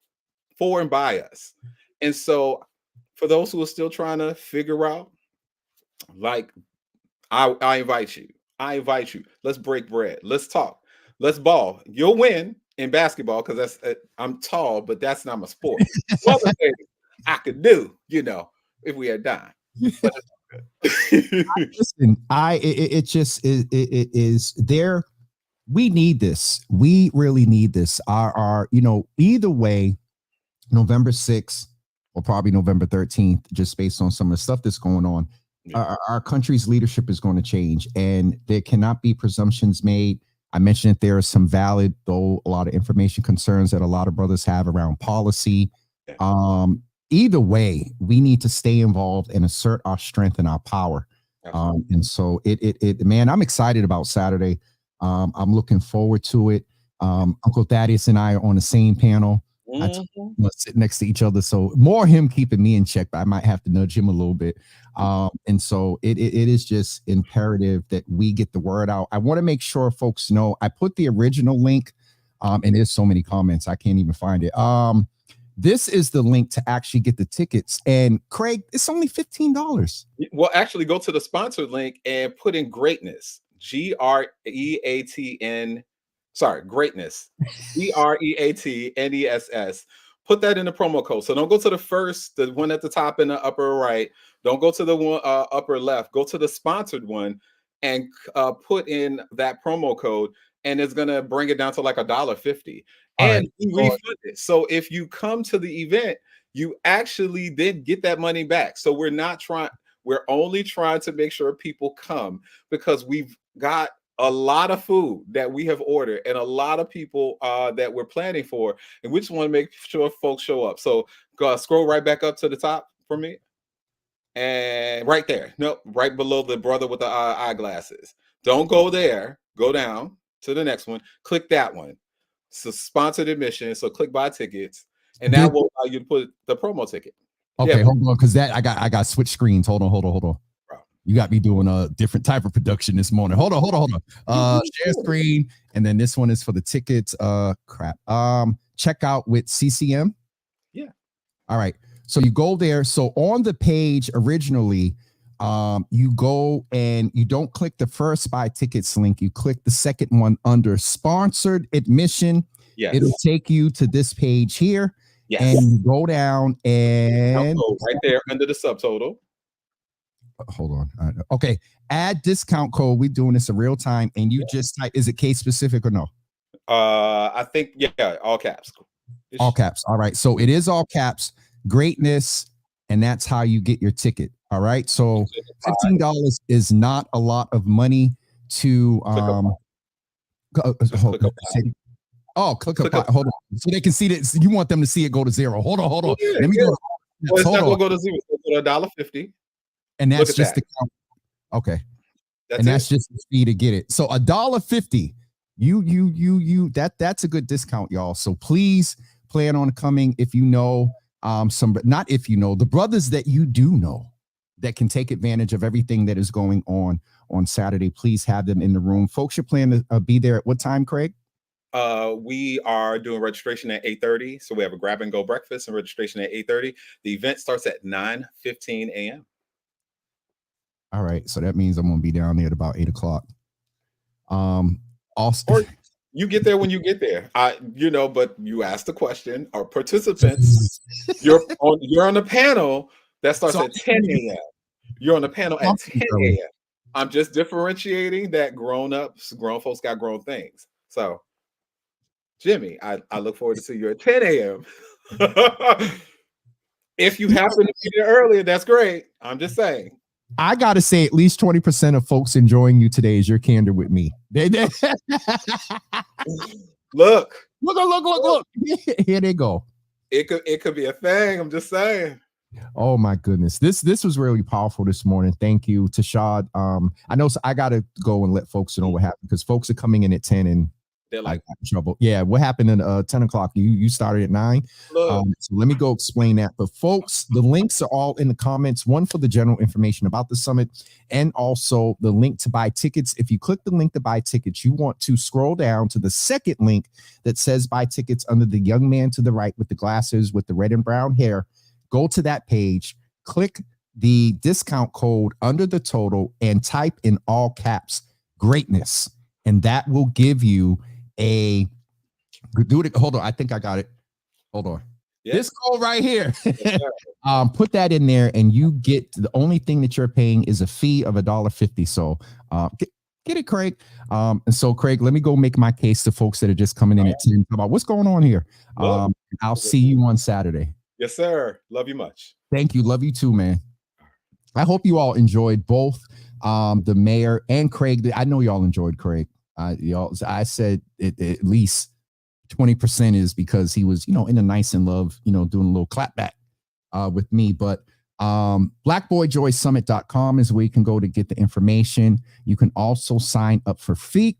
for and by us. And so for those who are still trying to figure out, I invite you. Let's break bread. Let's talk. Let's ball. You'll win in basketball because I'm tall, but that's not my sport. Other things I could do, if we had time. But listen, it just is there. We need this. We really need this. Our either way, November 6th or probably November 13th, just based on some of the stuff that's going on, our country's leadership is going to change, and there cannot be presumptions made. I mentioned that there are some valid, though a lot of information concerns that a lot of brothers have around policy. Either way, we need to stay involved and assert our strength and our power. And so man, I'm excited about Saturday. I'm looking forward to it. Uncle Thaddeus and I are on the same panel. Sit next to each other. So more him keeping me in check, but I might have to nudge him a little bit. And so it is just imperative that we get the word out. I want to make sure folks know I put the original link, and there's so many comments I can't even find it. This is the link to actually get the tickets. And Craig, it's only $15. Well, actually, go to the sponsored link and put in greatness. GREATN. Sorry, greatness. GREATNESS. Put that in the promo code. So don't go to the one at the top in the upper right. Don't go to the one upper left. Go to the sponsored one and put in that promo code, and it's gonna bring it down to like $1.50. And we refund it. So if you come to the event, you actually did get that money back. So we're only trying to make sure people come, because we've got a lot of food that we have ordered and a lot of people that we're planning for, and we just want to make sure folks show up. So go scroll right back up to the top for me, and right there, right below the brother with the eyeglasses. Don't go there, go down to the next one, click that one. So sponsored admission, so click buy tickets, and that will allow you to put the promo ticket. Okay, hold on, because that I got switch screens. Hold on. You got me doing a different type of production this morning. Hold on. Share screen, and then this one is for the tickets. Crap. Check out with CCM. Yeah. All right. So you go there. So on the page originally, you go and you don't click the first buy tickets link. You click the second one under sponsored admission. Yes. It'll take you to this page here. Yes. And you go down and right there under the subtotal. Hold on. Okay. Add discount code. We're doing this in real time. And you just type, is it case specific or no? I think, yeah, all caps. All caps. All right. So it is all caps. Greatness. And that's how you get your ticket. All right. So $15 is not a lot of money to click up. Hold on. So they can see that. You want them to see it go to zero. Hold on. Yeah, Let me go. It's not going to go to zero. It's going to $1.50. And that's just the count. Okay. That's just the fee to get it. So $1.50. That's a good discount, y'all. So please plan on coming if you know the brothers that you do know that can take advantage of everything that is going on Saturday. Please have them in the room. Folks, you're planning to be there at what time, Craig? We are doing registration at 8:30. So we have a grab and go breakfast and registration at 8:30. The event starts at 9:15 a.m. All right. So that means I'm going to be down there at about 8 o'clock. Also, or you get there when you get there. But you asked the question, our participants, you're on the panel that starts at 10 a.m. You're on the panel at 10 a.m. I'm just differentiating that grown folks got grown things. So Jimmy, I look forward to seeing you at 10 a.m. If you happen to be there earlier, that's great. I'm just saying. I got to say, at least 20% of folks enjoying you today is your candor with me. Look. Here they go. It could be a thing. I'm just saying. Oh my goodness. This was really powerful this morning. Thank you, Tashad. I know I got to go and let folks know what happened, because folks are coming in at 10 and they're like, in trouble. Yeah, what happened at 10 o'clock? You started at 9. So let me go explain that. But folks, the links are all in the comments. One for the general information about the summit, and also the link to buy tickets. If you click the link to buy tickets, you want to scroll down to the second link that says buy tickets under the young man to the right with the glasses with the red and brown hair. Go to that page, click the discount code under the total, and type in all caps greatness. And that will give you hold on. I think I got it. Hold on. Yes. This code right here. Put that in there, and you get the only thing that you're paying is a fee of $1.50. So get it, Craig. And so, Craig, let me go make my case to folks that are just coming in at 10 about what's going on here. I'll see you on Saturday. Yes, sir. Love you much. Thank you. Love you too, man. I hope you all enjoyed both the mayor and Craig. I know y'all enjoyed Craig. I said at least 20% is because he was, in the nice and love, doing a little clap back with me. But Blackboyjoysummit.com is where you can go to get the information. You can also sign up for free.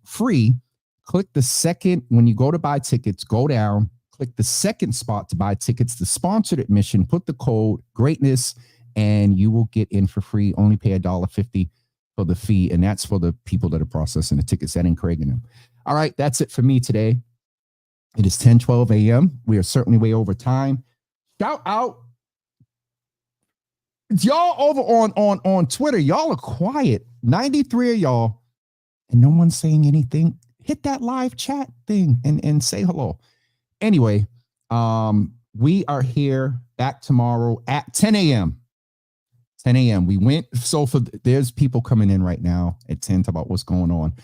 Click the second, when you go to buy tickets, go down, click the second spot to buy tickets, the sponsored admission, put the code greatness, and you will get in for free. Only pay $1.50 for the fee. And that's for the people that are processing the tickets. That ain't Craig and them. All right. That's it for me today. It is 10:12 a.m. We are certainly way over time. Shout out. Y'all over on Twitter, y'all are quiet. 93 of y'all, and no one's saying anything. Hit that live chat thing and say hello. Anyway, we are here back tomorrow at 10 a.m. 10 a.m. We went, so there's people coming in right now at 10 about what's going on.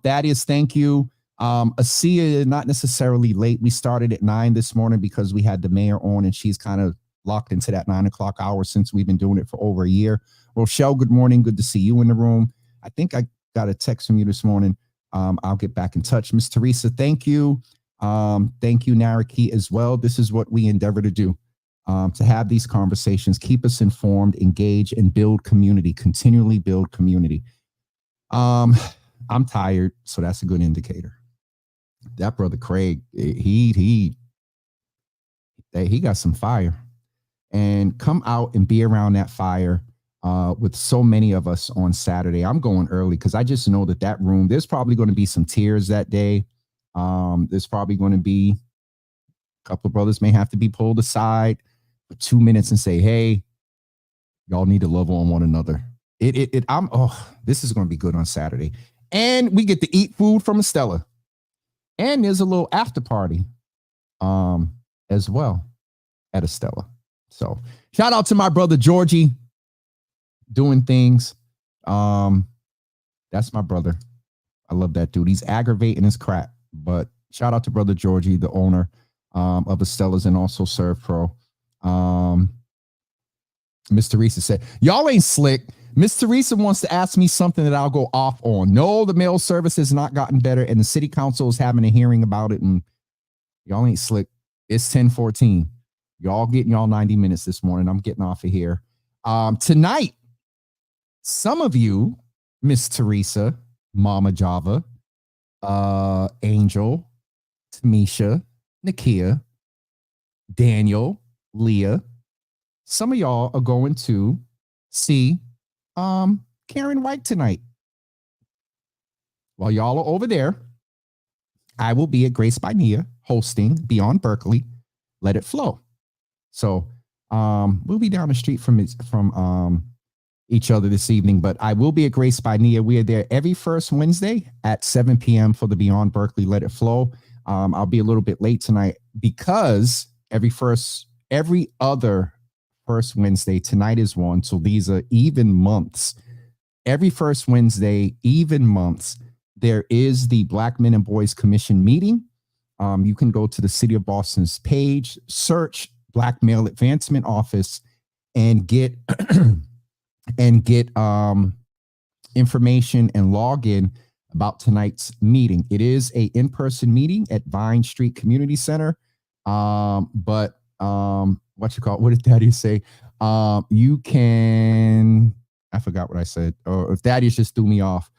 Thaddeus, thank you. Asia, not necessarily late. We started at 9 this morning because we had the mayor on, and she's kind of locked into that 9 o'clock hour since we've been doing it for over a year. Rochelle, good morning. Good to see you in the room. I think I got a text from you this morning. I'll get back in touch. Miss Teresa, thank you. Thank you, Naraki, as well. This is what we endeavor to do, to have these conversations, keep us informed, engage, and build community, continually build community. I'm tired, so that's a good indicator. That brother Craig, he got some fire. And come out and be around that fire with so many of us on Saturday. I'm going early because I just know that room, there's probably going to be some tears that day. There's probably going to be a couple of brothers may have to be pulled aside for 2 minutes and say, hey, y'all need to love on one another. This is going to be good on Saturday. And we get to eat food from Estella. And there's a little after party as well at Estella. So shout out to my brother Georgie doing things. That's my brother. I love that dude. He's aggravating his crap. But shout out to brother Georgie, the owner of Estella's and also Serve Pro. Miss Teresa said, y'all ain't slick. Miss Teresa wants to ask me something that I'll go off on. No, the mail service has not gotten better, and the city council is having a hearing about it, and y'all ain't slick. It's 10:14. Y'all getting y'all 90 minutes this morning. I'm getting off of here. Tonight, some of you, Miss Teresa, Mama Java, Angel, Tamisha, Nakia, Daniel, Leah, some of y'all are going to see Karen White tonight. While y'all are over there, I will be at Grace by Nia hosting Beyond Berkeley, Let It Flow. So we'll be down the street from each other this evening, but I will be at Grace by Nia. We are there every first Wednesday at 7 p.m. for the Beyond Berkeley Let It Flow. I'll be a little bit late tonight because every other first Wednesday, tonight is one. So these are even months. Every first Wednesday, even months, there is the Black Men and Boys Commission meeting. You can go to the City of Boston's page, search Black Male Advancement Office, and get information and log in about tonight's meeting. It is a in-person meeting at Vine Street Community Center. What did Thaddeus say? You can, I forgot what I said. Or if Thaddeus just threw me off.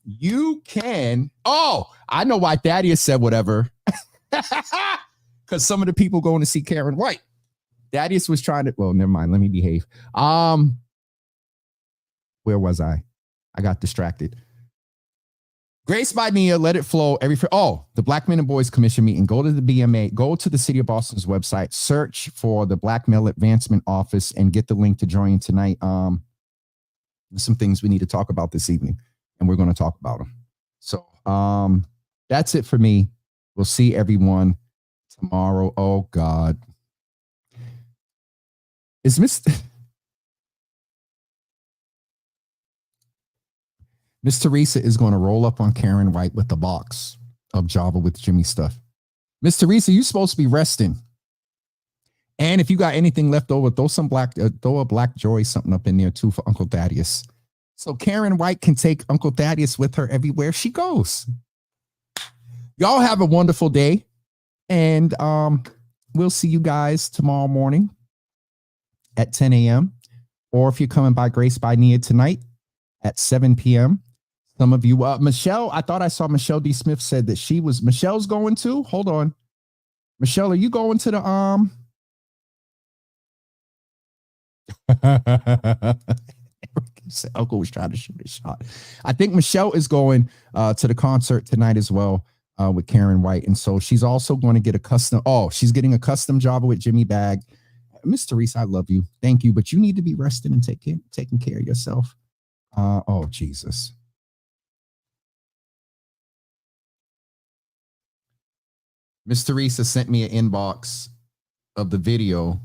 You can, I know why Thaddeus said whatever. Because some of the people going to see Karen White. Thaddeus was trying to, well, never mind. Let me behave. Where was I? I got distracted. Grace by Nia, Let It Flow. The Black Men and Boys Commission meeting. Go to the BMA, go to the City of Boston's website, search for the Black Male Advancement Office, and get the link to join tonight. There's some things we need to talk about this evening, and we're going to talk about them. So that's it for me. We'll see everyone tomorrow. Oh, God. Is Miss Teresa is going to roll up on Karen White with the box of Java with Jimmy stuff. Miss Teresa, you're supposed to be resting. And if you got anything left over, throw a Black Joy something up in there too for Uncle Thaddeus. So Karen White can take Uncle Thaddeus with her everywhere she goes. Y'all have a wonderful day. And we'll see you guys tomorrow morning at 10 a.m. or if you're coming by Grace by Nia tonight at 7 p.m. Some of you, Michelle, I thought I saw Michelle D. Smith said that Michelle's going too. Hold on. Michelle, are you going to the Uncle was trying to shoot a shot. I think Michelle is going to the concert tonight as well with Karen White. And so she's also going to get she's getting a custom Java with Jimmy Bag. Miss Teresa, I love you. Thank you. But you need to be resting and taking care of yourself. Oh, Jesus. Miss Teresa sent me an inbox of the video.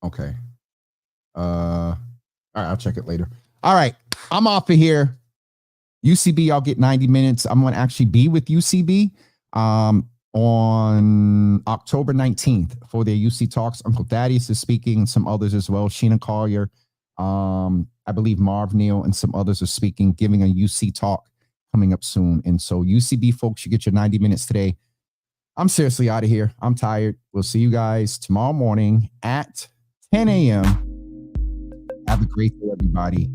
Okay. All right, I'll check it later. All right, I'm off of here. UCB, I'll get 90 minutes. I'm going to actually be with UCB on October 19th for their UC Talks. Uncle Thaddeus is speaking, some others as well. Sheena Collier, I believe Marv Neal, and some others are speaking, giving a UC Talk coming up soon. And so UCB folks, you get your 90 minutes today. I'm seriously out of here. I'm tired. We'll see you guys tomorrow morning at 10 a.m. Have a great day, everybody.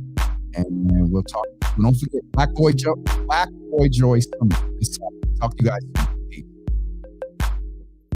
And we'll talk. Don't forget Black Boy Joyce. Talk to you guys soon.